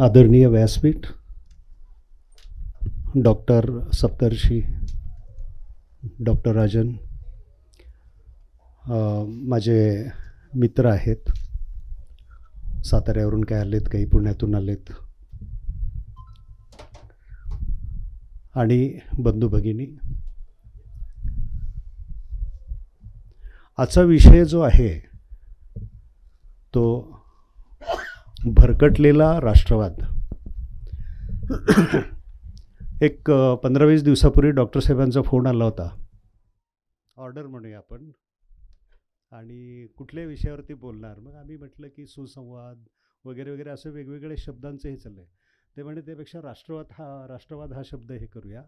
आदरणीय व्यासपीठ, डॉक्टर सप्तर्षी, डॉक्टर राजन, माझे मित्र आहेत, साताऱ्यावरून काही आलेत, काही पुण्यातून आलेत, आणि बंधू भगिनी. आजचा विषय जो आहे तो भरकटलेला राष्ट्रवाद. एक 15-20 दिवसापूर्वी डॉक्टर साहेबांचा फोन आला होता, ऑर्डर म्हणूया आपण, आणि कुठल्या विषयावरती बोलणार. मग आम्ही म्हटलं की सुसंवाद वगैरे वगैरे असं वेगवेगळे शब्दांचं हे चाललं आहे. ते म्हणजे त्यापेक्षा राष्ट्रवाद हा शब्द हे करूया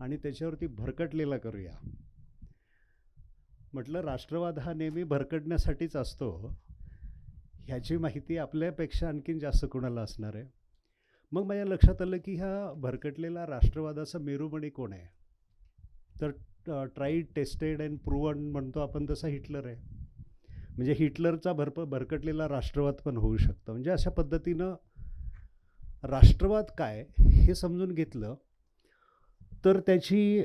आणि त्याच्यावरती भरकटलेला करूया. म्हटलं राष्ट्रवाद हा नेहमी भरकटण्यासाठीच असतो, ह्याची माहिती आपल्यापेक्षा आणखीन जास्त कोणाला असणार आहे. मग माझ्या लक्षात आलं की ह्या भरकटलेला राष्ट्रवादाचा मेरुमणी कोण आहे. तर ट्राईड, टेस्टेड अँड प्रूव्हन म्हणतो आपण, तसा हिटलर आहे. म्हणजे हिटलरचा भरकटलेला राष्ट्रवाद पण होऊ शकतं. म्हणजे अशा पद्धतीनं राष्ट्रवाद काय हे समजून घेतलं तर त्याची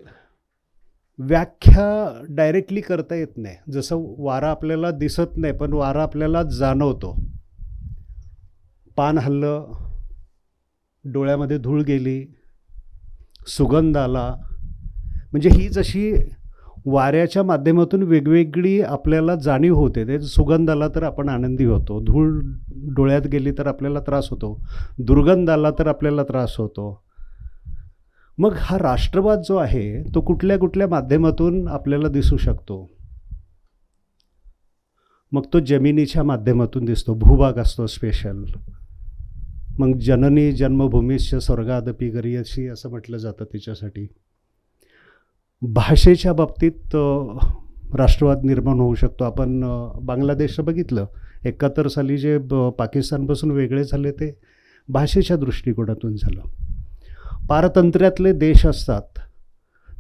व्याख्या डायरेक्टली करता येत नाही. जसं वारा आपल्याला दिसत नाही पण वारा आपल्याला जाणवतो. पान हललं, डोळ्यामध्ये धूळ गेली, सुगंध आला, म्हणजे ही जशी वाऱ्याच्या माध्यमातून वेगवेगळी आपल्याला जाणीव होते. ते सुगंध आला तर आपण आनंदी होतो, धूळ डोळ्यात गेली तर आपल्याला त्रास होतो, दुर्गंध आला तर आपल्याला त्रास होतो. मग हा राष्ट्रवाद जो आहे तो कुठल्या कुठल्या माध्यमातून आपल्याला दिसू शकतो. मग तो जमिनीच्या माध्यमातून दिसतो, भूभाग असतो स्पेशल. मग जननी जन्मभूमीश्च स्वर्गादपि गरीयसी असं म्हटलं जातं त्याच्यासाठी. भाषेच्या बाबतीत राष्ट्रवाद निर्माण होऊ शकतो. आपण बांगलादेश बघितलं, 71 साली जे पाकिस्तानपासून वेगळे झाले ते भाषेच्या दृष्टिकोनातून झालं. पारतंत्र्यातले देश असतात,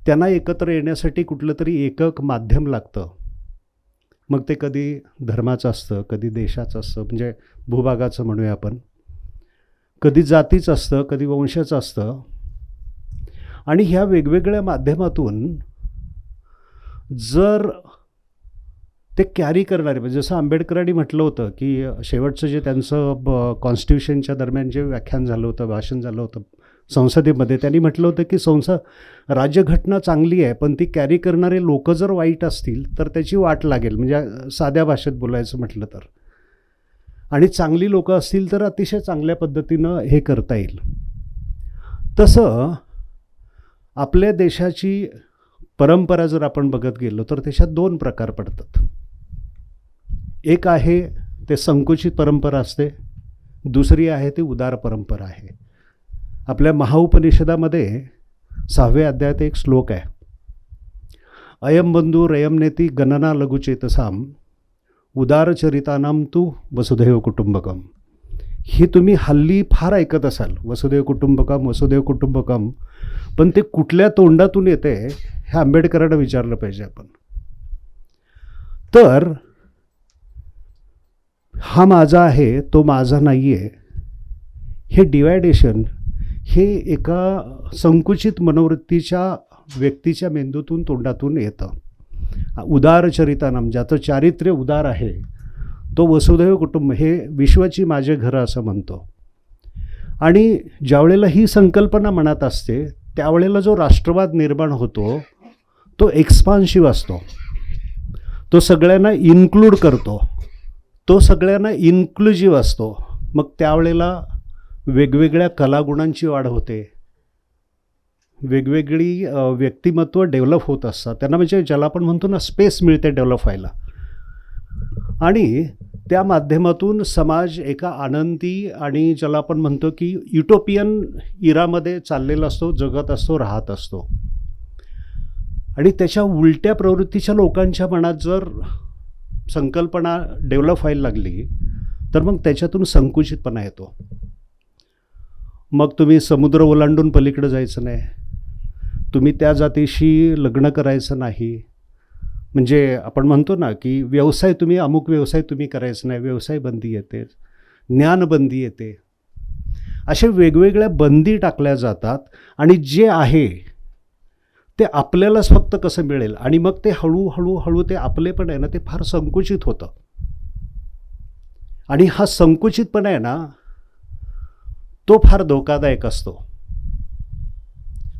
त्यांना एकत्र येण्यासाठी कुठलं तरी एकक माध्यम लागतं. मग ते कधी धर्माचं असतं, कधी देशाचं असतं, म्हणजे भूभागाचं म्हणूया आपण, कधी जातीचं असतं, कधी वंशाचं असतं. आणि ह्या वेगवेगळ्या माध्यमातून जर ते कॅरी करणारे, म्हणजे जसं आंबेडकरांनी म्हटलं होतं की शेवटचं जे त्यांचं कॉन्स्टिट्यूशनच्या दरम्यान जे व्याख्यान झालं होतं, भाषण झालं होतं संसदेमध्ये, त्यांनी म्हटलं होतं की राज्यघटना चांगली आहे पण ती कॅरी करणारे लोक जर वाईट असतील तर त्याची वाट लागेल. म्हणजे साध्या भाषेत बोलायचं म्हटलं तर, आणि चांगली लोक असतील तर अतिशय चांगल्या पद्धतीनं हे करता येईल. तसं आपल्या देशाची परंपरा जर आपण बघत गेलो तर त्याच्यात 2 प्रकार पडतात. एक आहे ते संकुचित परंपरा असते, दुसरी आहे ती उदार परंपरा आहे. आपल्या महाउपनिषदामध्ये 6व्या अध्यायात एक श्लोक आहे, अयम बंधू रयम नेती गणना लघुचेतसाम उदारचरितानाम तू वसुधैव कुटुंबकम. ही तुम्ही हल्ली फार ऐकत असाल, वसुधैव कुटुंबकम वसुधैव कुटुंबकम, पण ते कुठल्या तोंडातून येते हे आंबेडकरांना विचारलं पाहिजे आपण. तर हा माझा आहे तो माझा नाही आहे, हे डिवायडेशन हे एका संकुचित मनोवृत्तीच्या व्यक्तीच्या मेंदूतून, तोंडातून येतं. उदारचरितानाम, ज्याचं चारित्र्य उदार आहे तो वसुधैव कुटुंब, हे विश्वाची माझे घरं असं म्हणतो. आणि ज्यावेळेला ही संकल्पना मनात असते त्यावेळेला जो राष्ट्रवाद निर्माण होतो तो एक्सपान्सिव्ह असतो, तो सगळ्यांना इन्क्लूड करतो, तो सगळ्यांना इन्क्लुजिव्ह असतो. मग त्यावेळेला वेगवेगळ्या कलागुणांची वाढ होते, वेगवेगळी व्यक्तिमत्व डेव्हलप होत असतात. त्यांना म्हणजे ज्याला आपण म्हणतो ना स्पेस मिळते डेव्हलप व्हायला, आणि त्या माध्यमातून समाज एका आनंदी आणि ज्याला आपण म्हणतो की युटोपियन इरामध्ये चाललेला असतो, जगत असतो, राहत असतो. आणि त्याच्या उलट्या प्रवृत्तीच्या लोकांच्या मनात जर संकल्पना डेव्हलप व्हायला लागली तर मग त्याच्यातून संकुचितपणा येतो. मग तुम्ही समुद्र ओलांडून पलीकडे जायचं नाही, तुम्ही त्या जातीशी लग्न करायचं नाही, म्हणजे आपण म्हणतो ना की व्यवसाय तुम्ही अमुक व्यवसाय तुम्ही करायचं नाही, व्यवसाय बंदी येते, ज्ञानबंदी येते. अशा वेगवेगळ्या बंदी टाकल्या जातात आणि जे आहे ते आपल्यालाच फक्त कसं मिळेल आणि मग ते हळूहळू ते आपलेपण आहे ना ते फार संकुचित होतं. आणि हा संकुचितपणा आहे ना तो फार धोकादायक असतो.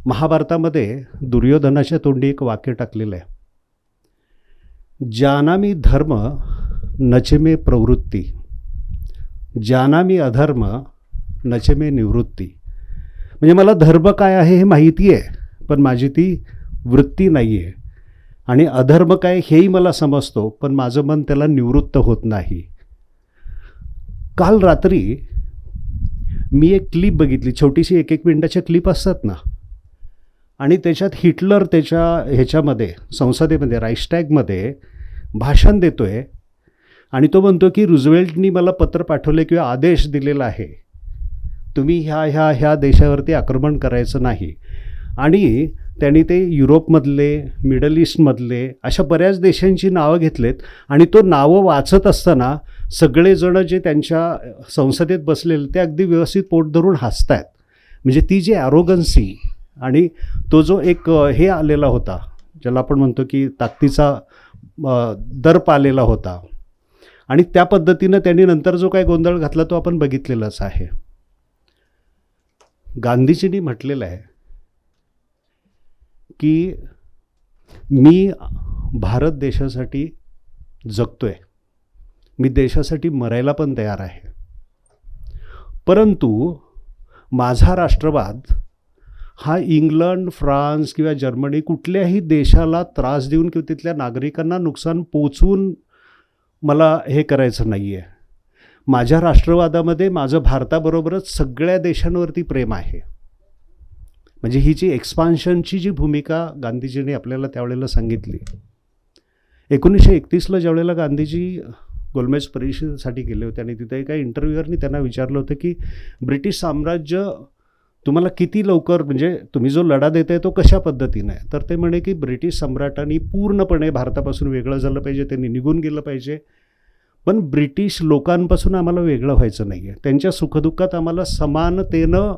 महाभारतामध्ये दुर्योधनाच्या तोंडी एक वाक्य टाकलेलं आहे, जानामि धर्म नचमे प्रवृत्ती, जानामि अधर्म नचमे निवृत्ती. म्हणजे मला धर्म काय आहे हे माहिती आहे, पण माझी ती वृत्ती नाही आहे. आणि अधर्म काय हेही मला समजतो, पण माझं मन त्याला निवृत्त होत नाही. काल रात्री मी एक क्लिप बघितली, छोटीशी 1-1 मिनिटाच्या क्लिप असतात ना, आणि त्याच्यात हिटलर त्याच्या ह्याच्यामध्ये संसदेमध्ये राईस्टॅगमध्ये भाषण देतोय आणि तो म्हणतो की रुझवेल्टनी मला पत्र पाठवले किंवा आदेश दिलेला आहे, तुम्ही ह्या देशावरती आक्रमण करायचं नाही. आणि त्यांनी ते युरोपमधले, मिडल ईस्टमधले अशा बऱ्याच देशांची नावं घेतलेत आणि तो नावं वाचत असताना सगळेजण जे त्यांच्या संसदेत बसलेले ते अगदी व्यवस्थित पोट धरून हसतायत. म्हणजे ती जी ॲरोगन्सी आणि तो जो एक हे आलेला होता, ज्याला आपण म्हणतो की ताकदीचा दर्प आलेला होता, आणि त्या पद्धतीनं त्यांनी नंतर जो काही गोंधळ घातला तो आपण बघितलेलाच आहे. गांधीजींनी म्हटलेलं आहे की मी भारत देशासाठी जगतोय, मी देशासाठी मरायला पण तयार आहे, परंतु माझा राष्ट्रवाद हा इंग्लंड, फ्रान्स किंवा जर्मनी कुठल्याही देशाला त्रास देऊन किंवा तिथल्या नागरिकांना नुकसान पोचवून मला हे करायचं नाही आहे. माझ्या राष्ट्रवादामध्ये माझं भारताबरोबरच सगळ्या देशांवरती प्रेम आहे. म्हणजे ही जी एक्सपान्शनची जी भूमिका गांधीजींनी आपल्याला त्यावेळेला सांगितली. 1931ला ज्यावेळेला गांधीजी गोलमेज परिषदेसाठी गेले होते आणि तिथे एका इंटरव्ह्यूअरनी त्यांना विचारलं होतं की ब्रिटिश साम्राज्य तुम्हाला किती लवकर, म्हणजे तुम्ही जो लढा देताय तो कशा पद्धतीने आहे, तर ते म्हणे की ब्रिटिश सम्राटांनी पूर्णपणे भारतापासून वेगळं झालं पाहिजे, त्यांनी निघून गेलं पाहिजे, पण ब्रिटिश लोकांपासून आम्हाला वेगळं व्हायचं नाही आहे, त्यांच्या सुखदुःखात आम्हाला समानतेनं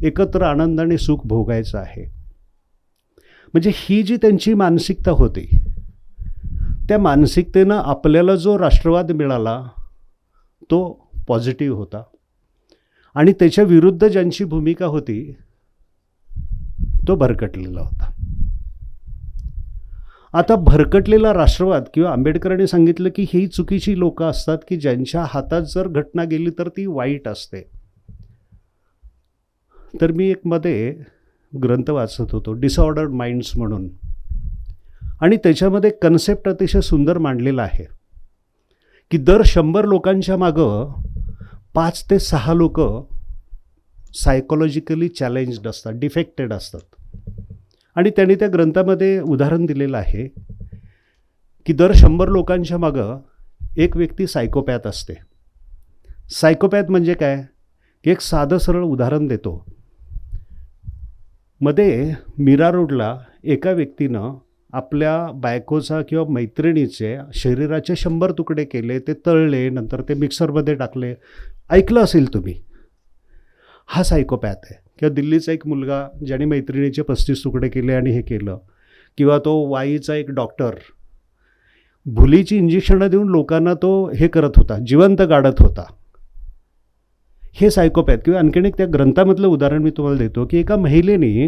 एकत्र आनंदाने सुख भोगायचं आहे. म्हणजे ही जी त्यांची मानसिकता होती, त्या मानसिकतेनं आपल्याला जो राष्ट्रवाद मिळाला तो पॉझिटिव्ह होता आणि त्याच्या विरुद्ध ज्यांची भूमिका होती तो भरकटलेला होता. आता भरकटलेला राष्ट्रवाद किंवा आंबेडकरांनी सांगितलं की ही चुकीची लोकं असतात की ज्यांच्या हातात जर घटना गेली तर ती वाईट असते. तर मी एक मध्ये ग्रंथ वाचत होतो, डिसऑर्डर्ड माइंड्स म्हणून, आणि त्याच्यामध्ये कन्सेप्ट अतिशय सुंदर मांडलेला आहे की दर 100 लोकांच्या मागं 5 ते 6 लोक सायकोलॉजिकली चॅलेंज्ड असतात, डिफेक्टेड असतात. आणि त्यांनी त्या ग्रंथामध्ये उदाहरण दिलेलं आहे की दर 100 लोकांच्या मागं एक व्यक्ती सायकोपॅथ असते. सायकोपॅथ म्हणजे काय की एक साधं सरळ उदाहरण देतो. मध्ये मीरा रोडला एका व्यक्तीनं आपल्या बायकोचा किंवा मैत्रिणीचे शरीराचे 100 तुकडे केले, ते तळले, नंतर ते मिक्सरमध्ये टाकले. ऐकलं असेल तुम्ही. हा सायकोपॅथ आहे. किंवा दिल्लीचा एक मुलगा ज्याने मैत्रिणीचे 35 तुकडे केले आणि हे केलं, किंवा तो वाईचा एक डॉक्टर भुलीची इंजेक्शनं देऊन लोकांना तो हे करत होता, जिवंत गाडत होता. हे सायकोपॅथ. किंवा आणखीन एक त्या ग्रंथामधलं उदाहरण मी तुम्हाला देतो की एका महिलेने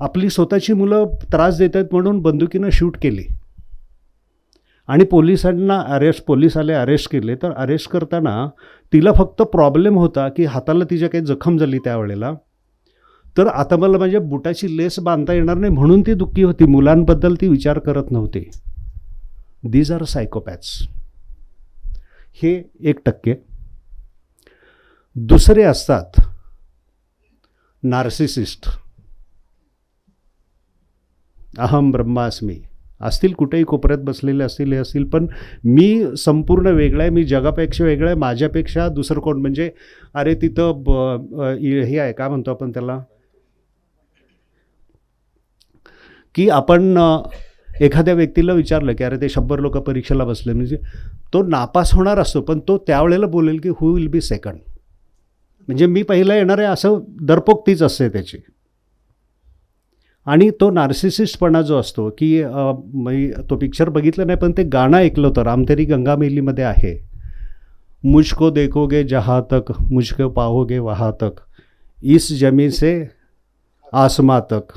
आपली स्वतःची मुलं त्रास देत आहेत म्हणून बंदुकीनं शूट केली आणि पोलीस आले, अरेस्ट केले. तर अरेस्ट करताना तिला फक्त प्रॉब्लेम होता की हाताला तिच्या काही जखम झाली त्यावेळेला, तर आता मला माझ्या बुटाची लेस बांधता येणार नाही म्हणून ती दुःखी होती. मुलांबद्दल ती विचार करत नव्हती. These are psychopaths. हे 1%. दुसरे असतात नार्सिसिस्ट. अहम ब्रह्मास्मी असतील, कुठेही कोपऱ्यात बसलेले असतील, हे असतील, पण मी संपूर्ण वेगळा आहे, मी जगापेक्षा वेगळा आहे, माझ्यापेक्षा दुसरं कोण. म्हणजे अरे तिथं हे आहे, काय म्हणतो आपण त्याला, की आपण एखाद्या व्यक्तीला विचारलं की अरे ते 100 लोक परीक्षेला बसले, म्हणजे तो नापास होणार असतो, पण तो त्यावेळेला बोलेल की हू विल बी सेकंड. म्हणजे मी पहिला येणार आहे असं दरपोक्तीच असते त्याची. आणि तो नार्सिसिस्टपणा जो असतो की मी तो पिक्चर बघितलं नाही पण ते गाणं ऐकलं होतं, राम तेरी गंगा मैलीमध्ये आहे, मुझको देखोगे जहाँ तक, मुझको पाओगे वहाँ तक, इस जमी से आसमां तक,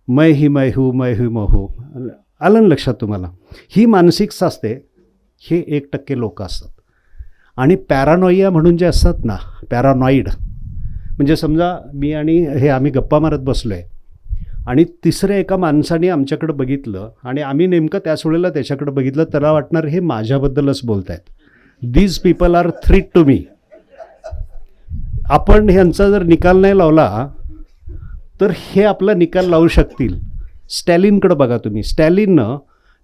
मैं ही मैं हूँ, मैं ही मैं हूँ. आलं ना लक्षात तुम्हाला? ही मानसिकता असते. हे 1% लोक असतात. आणि पॅरानॉइया म्हणून जे असतात ना, पॅरानॉइड, म्हणजे समजा मी आणि हे आम्ही गप्पा मारत बसलो आहे आणि तिसऱ्या एका माणसाने आमच्याकडे बघितलं आणि आम्ही नेमकं त्याच वेळेला त्याच्याकडे बघितलं, त्याला वाटणार हे माझ्याबद्दलच बोलत आहेत. These people are threat to me. आपण ह्यांचा जर निकाल नाही लावला तर हे आपला निकाल लावू शकतील. स्टॅलिनकडे बघा तुम्ही. स्टॅलिननं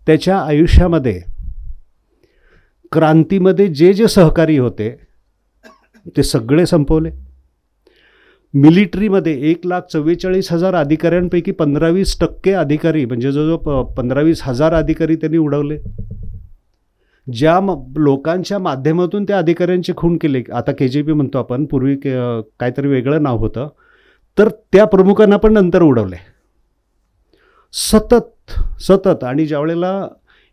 त्याच्या आयुष्यामध्ये क्रांतीमध्ये जे जे सहकारी होते ते सगळे संपवले. मिलिटरीमध्ये 1,44,000 अधिकाऱ्यांपैकी 15-20% अधिकारी, म्हणजे जवळजवळ 15-20,000 अधिकारी त्यांनी उडवले. ज्या लोकांच्या माध्यमातून त्या अधिकाऱ्यांचे खून केले, आता KGB म्हणतो आपण, पूर्वी काहीतरी वेगळं नाव होतं, तर त्या प्रमुखांना पण नंतर उडवले सतत. आणि ज्या वेळेला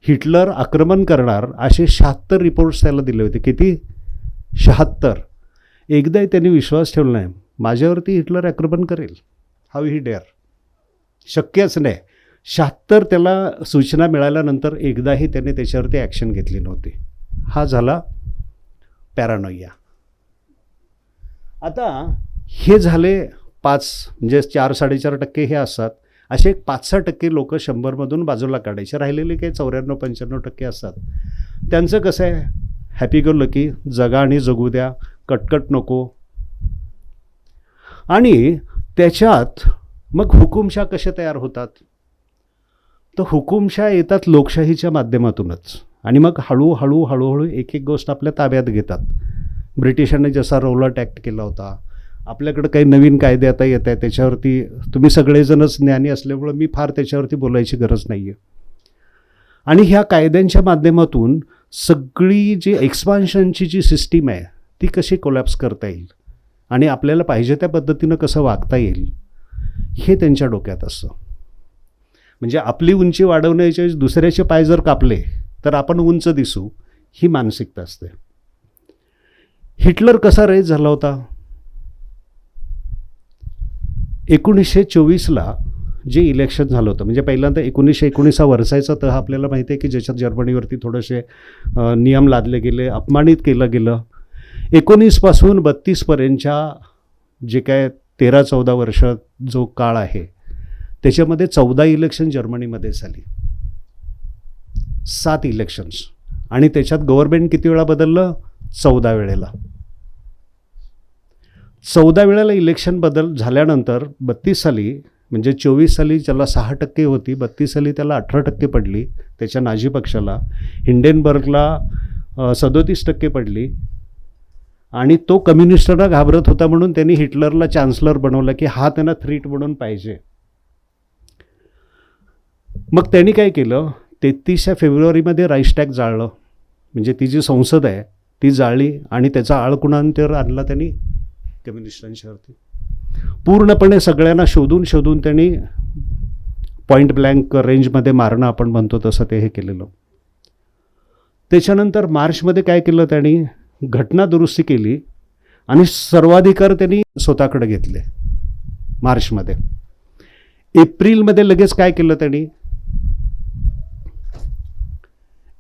हिटलर आक्रमण करणार असे 76 रिपोर्ट्स त्याला दिले होते. किती? 76. एकदाही त्यांनी विश्वास ठेवला नाही माझ्यावरती हिटलर आक्रमण करेल. How he dare? शक्यच नाही. 76 त्याला सूचना मिळाल्यानंतर एकदाही त्याने त्याच्यावरती ॲक्शन घेतली नव्हती. हा झाला पॅरानॉइया. आता हे झाले 5, म्हणजे 4-4.5% हे असतात. असे 5-6% लोक 100मधून बाजूला काढायचे, राहिलेले काही 94-95% असतात. त्यांचं कसं आहे, हॅपी गो लकी, जगा आणि जगू द्या, कटकट नको. आणि त्याच्यात मग हुकुमशाह कसे तयार होतात? तर हुकुमशाह येतात लोकशाहीच्या माध्यमातूनच. आणि मग हळूहळू एक गोष्ट आपल्या ताब्यात घेतात. ब्रिटिशांनी जसा रौलट ॲक्ट केला होता, आपल्याकडं काही नवीन कायदे आता येत आहे, त्याच्यावरती तुम्ही सगळेजणच ज्ञानी असल्यामुळं मी फार त्याच्यावरती बोलायची गरज नाही आहे. आणि ह्या कायद्यांच्या माध्यमातून सगळी जी एक्सपान्शनची जी सिस्टीम आहे ती कशी कोलॅप्स करता येईल आणि आपल्याला पाहिजे त्या पद्धतीनं कसं वागता येईल हे त्यांच्या डोक्यात असतं. म्हणजे आपली उंची वाढवण्याच्या दुसऱ्याचे पाय जर कापले तर आपण उंच दिसू, ही मानसिकता असते. हिटलर कसा रेज झाला होता? 1924ला जे इलेक्शन झालं होतं, म्हणजे पहिल्यांदा 1919 हा वर्सायचा तह आपल्याला माहिती आहे की ज्याच्यात जर्मनीवरती थोडेसे नियम लादले गेले, अपमानित केलं गेलं. 19 पासून 32पर्यंतच्या जे काय 13-14 वर्ष जो काळ आहे त्याच्यामध्ये 14 इलेक्शन जर्मनीमध्ये झाली, 7 इलेक्शन्स. आणि त्याच्यात गव्हर्नमेंट किती वेळा बदललं? 14 वेळेला. 14 वेळेला इलेक्शन बदल झाल्यानंतर 32 साली, म्हणजे 24 साली ज्याला 6% होती, 32 साली त्याला 18% पडली त्याच्या नाझी पक्षाला. हिंडेनबर्गला 37% पडली. आणि तो कम्युनिस्टांना घाबरत होता म्हणून त्यांनी हिटलरला चान्सलर बनवलं की हा त्यांना थ्रीट म्हणून पाहिजे. मग त्यांनी काय केलं, 33 फेब्रुवारीमध्ये राईस्टॅग जाळलं, म्हणजे ती जी संसद आहे ती जाळली. आणि त्याचा आळकुणांतर आणला त्यांनी कम्युनिस्टांच्यावरती. पूर्णपणे सगळ्यांना शोधून त्यांनी पॉईंट ब्लँक रेंजमध्ये मारणं आपण म्हणतो तसं ते हे केलेलं. त्याच्यानंतर मार्चमध्ये काय केलं, त्यांनी घटना दुरुस्ती केली आणि सर्वाधिकार त्यांनी स्वतःकडे घेतले मार्चमध्ये. एप्रिलमध्ये लगेच काय केलं त्यांनी,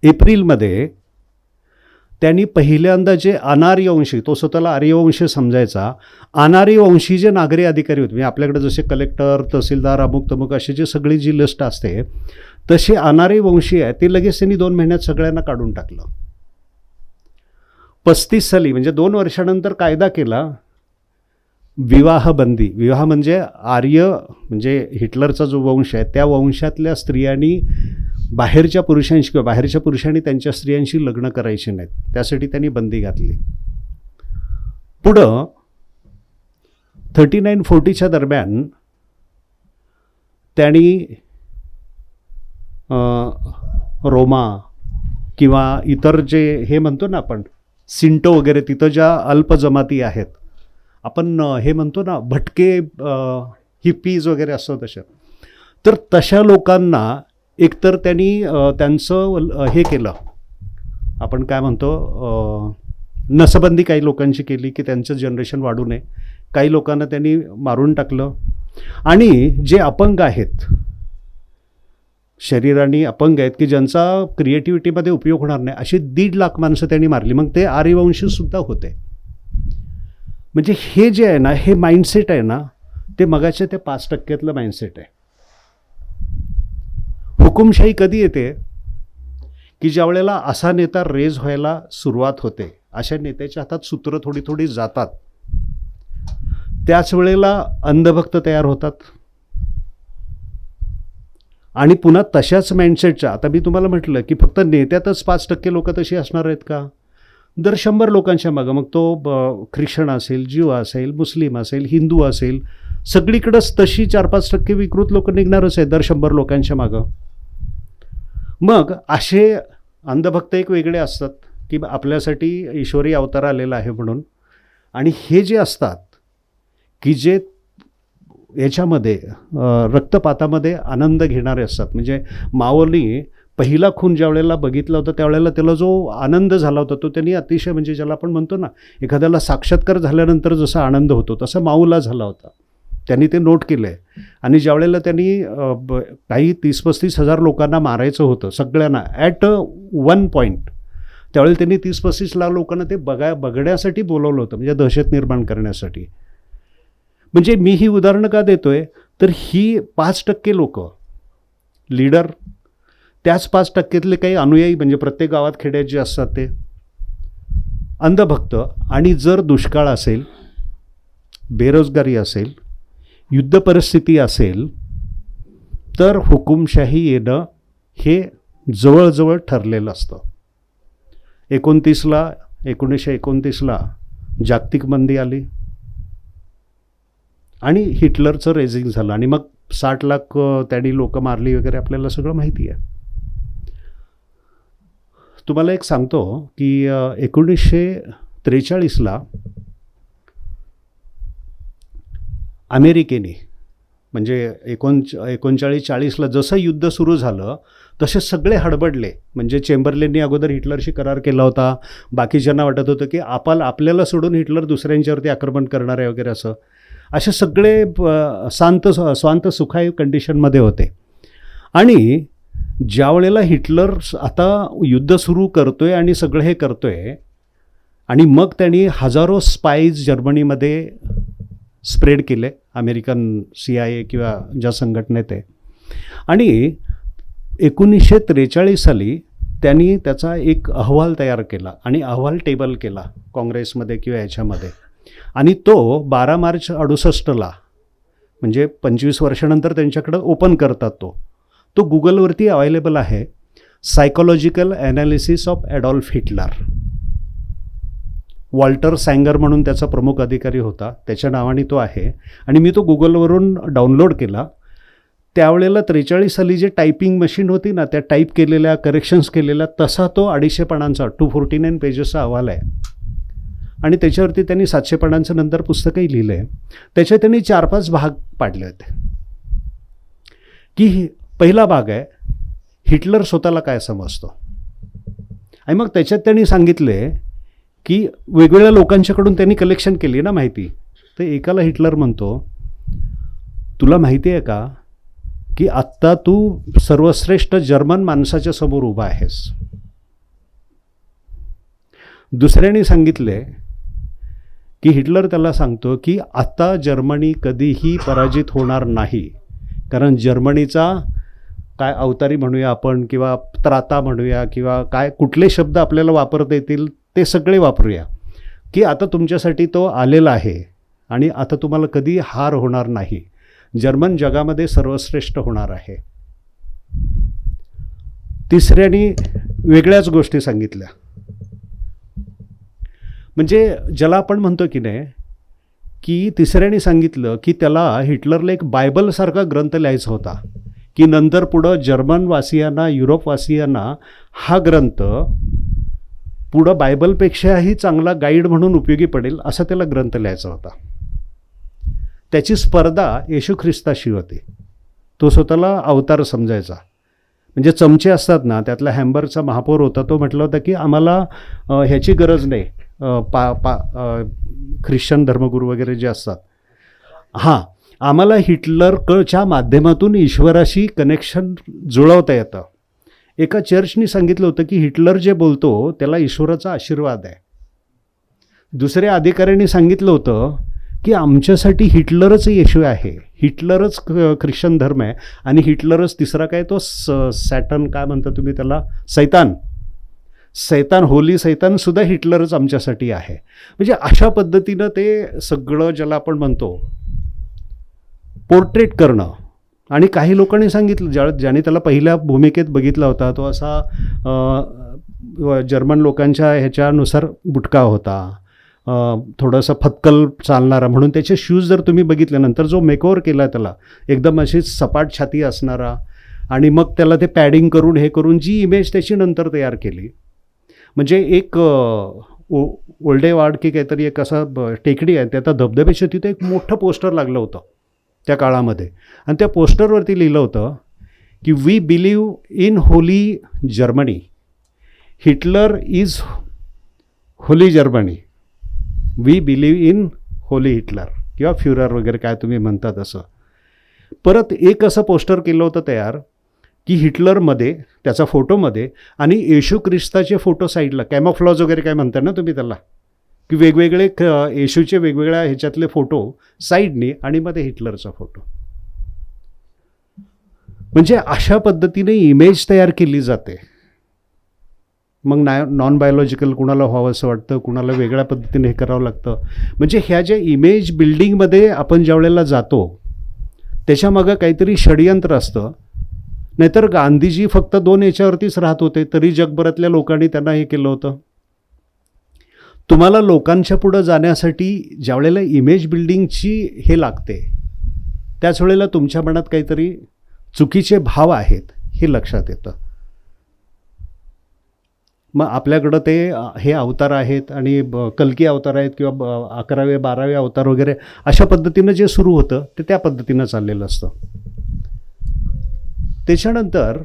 एप्रिलमध्ये त्यांनी पहिल्यांदा जे अनार्यवंशी, तो स्वतःला आर्यवंशी समजायचा, अनार्यवंशी जे नागरी अधिकारी होते, म्हणजे आपल्याकडे जसे कलेक्टर, तहसीलदार, अमुक तमुक अशी जी सगळी जी लिस्ट असते तसे अनार्यवंशी आहे ते लगेच त्यांनी 2 महिन्यात सगळ्यांना काढून टाकलं. 35 साली, म्हणजे 2 वर्षानंतर कायदा केला विवाहबंदी. विवाह म्हणजे आर्य, म्हणजे हिटलरचा जो वंश आहे त्या वंशातल्या स्त्रियांनी बाहेरच्या पुरुषांशी किंवा बाहेरच्या पुरुषांनी त्यांच्या स्त्रियांशी लग्न करायचे नाहीत, त्यासाठी त्यांनी बंदी घातली. पुढं 39-40च्या दरम्यान त्यांनी रोमा किंवा इतर जे हे म्हणतो ना आपण सिंटो वगैरे, तिथं ज्या अल्प जमाती आहेत आपण हे म्हणतो ना भटके हिप्पीज वगैरे असतं तशा. तर तशा लोकांना एकतर त्यांनी त्यांचं हे केलं, आपण काय म्हणतो नसबंदी काही लोकांची केली की त्यांचं जनरेशन वाढू नये. काही लोकांना त्यांनी मारून टाकलं. आणि जे अपंग आहेत, शरीराने अपंग आहेत की ज्यांचा क्रिएटिव्हिटीमध्ये उपयोग होणार नाही, अशी 1.5 लाख माणसं त्यांनी मारली. मग ते आर्यवंशीसुद्धा होते. म्हणजे हे जे आहे ना, हे माइंडसेट आहे ना, ते मगाच्या ते 5% माइंडसेट आहे. हुकुमशाही कधी येते की ज्या वेळेला असा नेता रेज व्हायला सुरुवात होते, अशा नेत्याच्या हातात सूत्र थोडी थोडी जातात, त्याच वेळेला अंधभक्त तयार होतात. आणि पुन्हा तशाच माइंडसेटच्या, आता मी तुम्हाला म्हटलं की फक्त नेत्यातच 5% लोक तशी असणार आहेत का? दर 100 लोकांच्या मागं, मग तो ख्रिश्चन असेल, ज्यू असेल, मुस्लिम असेल, हिंदू असेल, सगळीकडंच तशी 4-5% विकृत लोक निघणारच आहे दर 100 लोकांच्या मागं. मग असे अंधभक्त एक वेगळे असतात की आपल्यासाठी ईश्वरी अवतार आलेला आहे म्हणून. आणि हे जे असतात की जे याच्यामध्ये रक्तपातामध्ये आनंद घेणारे असतात. म्हणजे माओनी पहिला खून ज्या वेळेला बघितला होता त्यावेळेला त्याला जो आनंद झाला होता तो त्यांनी अतिशय, म्हणजे ज्याला आपण म्हणतो ना एखाद्याला साक्षात्कार झाल्यानंतर जसा आनंद होतो तसा माऊला झाला होता. त्यांनी ते नोट केलं आहे. आणि ज्या वेळेला त्यांनी काही 30-35 हजार लोकांना मारायचं होतं सगळ्यांना ॲट 1 पॉईंट, त्यावेळेला त्यांनी 30-35 लाख लोकांना ते बघण्यासाठी बोलवलं होतं, म्हणजे दहशत निर्माण करण्यासाठी. म्हणजे मी ही उदाहरणं का देतोय, तर ही 5% लोक लीडर, त्याच 5%तले काही अनुयायी, म्हणजे प्रत्येक गावात खेड्यात जे असतात ते अंधभक्त. आणि जर दुष्काळ असेल, बेरोजगारी असेल, युद्ध परिस्थिती असेल, तर हुकुमशाही येणं हे जवळजवळ ठरलेलं असतं. 1929ला जागतिक मंदी आली आणि हिटलरचं रेझिंग झालं आणि मग 60 लाख त्यांनी लोक मारली वगैरे, आपल्याला सगळं माहिती आहे. तुम्हाला एक सांगतो की 1943ला अमेरिकेने, म्हणजे 39-40ला जसं युद्ध सुरू झालं तसे सगळे हडबडले. म्हणजे चेंबरलेननी अगोदर हिटलरशी करार केला होता, बाकीच्यांना वाटत होतं की आपल्याला सोडून हिटलर दुसऱ्यांच्यावरती आक्रमण करणार आहे वगैरे असं. असे सगळे स्वांत सुखाय कंडिशनमध्ये होते. आणि ज्या वेळेला हिटलर आता युद्ध सुरू करतोय आणि सगळं हे करतोय, आणि मग त्यांनी हजारो स्पाईज जर्मनीमध्ये स्प्रेड केले, अमेरिकन CIA किंवा ज्या संघटनेत आहे. आणि 1943 साली त्यांनी त्याचा एक अहवाल तयार केला आणि अहवाल टेबल केला काँग्रेसमध्ये किंवा याच्यामध्ये. आणि तो 12 मार्च 68ला, म्हणजे 25 वर्षानंतर त्यांच्याकडं ओपन करतात. तो गुगलवरती अवेलेबल आहे. Psychological analysis of Adolf Hitler. Walter Sanger म्हणून त्याचा प्रमुख अधिकारी होता, त्याच्या नावाने तो आहे. आणि मी तो गुगलवरून डाउनलोड केला. त्यावेळेला 43 साली जे टायपिंग मशीन होती ना, त्या टाईप केलेल्या, करेक्शन्स केलेल्या, तसा तो 250 पानांचा 249 पेजेसचा अहवाल आहे. आणि त्याच्यावरती त्यांनी 700 पानांचं नंतर पुस्तकही लिहिलं आहे. त्याच्यात त्यांनी 4-5 भाग पाडले होते. की पहिला भाग आहे हिटलर स्वतःला काय समजतो. आणि मग त्याच्यात त्यांनी सांगितले की वेगवेगळ्या लोकांच्याकडून त्यांनी कलेक्शन केली ना माहिती. तर एकाला हिटलर म्हणतो, तुला माहिती आहे का की आत्ता तू सर्वश्रेष्ठ जर्मन माणसाच्या समोर उभा आहेस. दुसऱ्याने सांगितले की हिटलर त्याला सांगतो की आता जर्मनी कधीही पराजित होणार नाही, कारण जर्मनीचा काय अवतारी म्हणूया आपण, किंवा त्राता म्हणूया, किंवा काय कुठले शब्द आपल्याला वापरता येतील ते सगळे वापरूया, की आता तुमच्यासाठी तो आलेला आहे आणि आता तुम्हाला कधी हार होणार नाही. जर्मन जगामध्ये सर्वश्रेष्ठ होणार आहे. तिसऱ्याने वेगळ्याच गोष्टी सांगितल्या. म्हणजे ज्याला आपण म्हणतो की नाही, की तिसऱ्याने सांगितलं की त्याला हिटलरला एक बायबलसारखा ग्रंथ लिहायचा होता, की नंतर पुढं जर्मनवासियांना, युरोपवासियांना हा ग्रंथ पुढं बायबलपेक्षाही चांगला गाईड म्हणून उपयोगी पडेल, असा त्याला ग्रंथ लिहायचा होता. त्याची स्पर्धा येशू ख्रिस्ताशी होती. तो स्वतःला अवतार समजायचा. म्हणजे चमचे असतात ना, त्यातला हॅम्बर्गचा महापौर होता, तो म्हटलं होतं की आम्हाला ह्याची गरज नाही, ख्रिश्चन धर्मगुरू वगैरे जे असतात, हां, आम्हाला हिटलरच्या माध्यमातून ईश्वराशी कनेक्शन जुळवता येतं. एका चर्चनी सांगितलं होतं की हिटलर जे बोलतो त्याला ईश्वराचा आशीर्वाद आहे. दुसऱ्या अधिकाऱ्यांनी सांगितलं होतं की आमच्यासाठी हिटलरच येशू आहे, हिटलरच ख्रिश्चन धर्म आहे, आणि हिटलरच तिसरा काय तो सॅटन, काय म्हणता तुम्ही त्याला, सैतान, होली सैतानसुद्धा हिटलरच आमच्यासाठी आहे. म्हणजे अशा पद्धतीनं ते सगळं ज्याला आपण म्हणतो पोर्ट्रेट करणं. आणि काही लोकांनी सांगितलं, ज्याने त्याला पहिल्या भूमिकेत बघितला होता तो असा जर्मन लोकांच्या ह्याच्यानुसार बुटका होता, थोडंसं फतकल चालणारा, म्हणून त्याचे शूज जर तुम्ही बघितल्यानंतर जो मेकओव्हर केला त्याला, एकदम अशी सपाट छाती असणारा, आणि मग त्याला ते पॅडिंग करून हे करून जी इमेज त्याची नंतर तयार केली. म्हणजे एक ओल्डेवाड की काहीतरी एक असा टेकडी आहे, त्या धबधब्याच्या तिथे एक मोठं पोस्टर लागलं होतं त्या काळामध्ये, आणि त्या पोस्टरवरती लिहिलं होतं की we believe in holy Germany, Hitler is holy Germany, we believe in holy Hitler, किंवा फ्युरर वगैरे काय तुम्ही म्हणतात असं. परत एक असं पोस्टर केलं होतं तयार की हिटलरमध्ये त्याचा फोटोमध्ये आणि येशू ख्रिस्ताचे फोटो साईडला, कॅमोफ्लॉज वगैरे काय म्हणता ना तुम्ही त्याला, की वेगवेगळे येशूचे वेगवेगळ्या ह्याच्यातले फोटो साईडनी, आणि मध्ये हिटलरचा फोटो. म्हणजे अशा पद्धतीने इमेज तयार केली जाते. मग नॉन बायोलॉजिकल कुणाला व्हावं असं वाटतं, कुणाला वेगळ्या पद्धतीने हे करावं लागतं. म्हणजे ह्या ज्या इमेज बिल्डिंगमध्ये आपण ज्या वेळेला जातो त्याच्यामागं काहीतरी षडयंत्र असतं. नाहीतर गांधीजी फक्त 2 याच्यावरतीच राहत होते, तरी जगभरातल्या लोकांनी त्यांना हे केलं होतं. तुम्हाला लोकांच्या पुढं जाण्यासाठी ज्या वेळेला इमेज बिल्डिंगची हे लागते, त्याच वेळेला तुमच्या मनात काहीतरी चुकीचे भाव आहेत हे लक्षात येतं. मग आपल्याकडं ते हे अवतार आहेत, आणि कल्की अवतार आहेत, किंवा 11वे 12वे अवतार वगैरे, अशा पद्धतीनं जे सुरू होतं ते त्या पद्धतीनं चाललेलं असतं. त्याच्यानंतर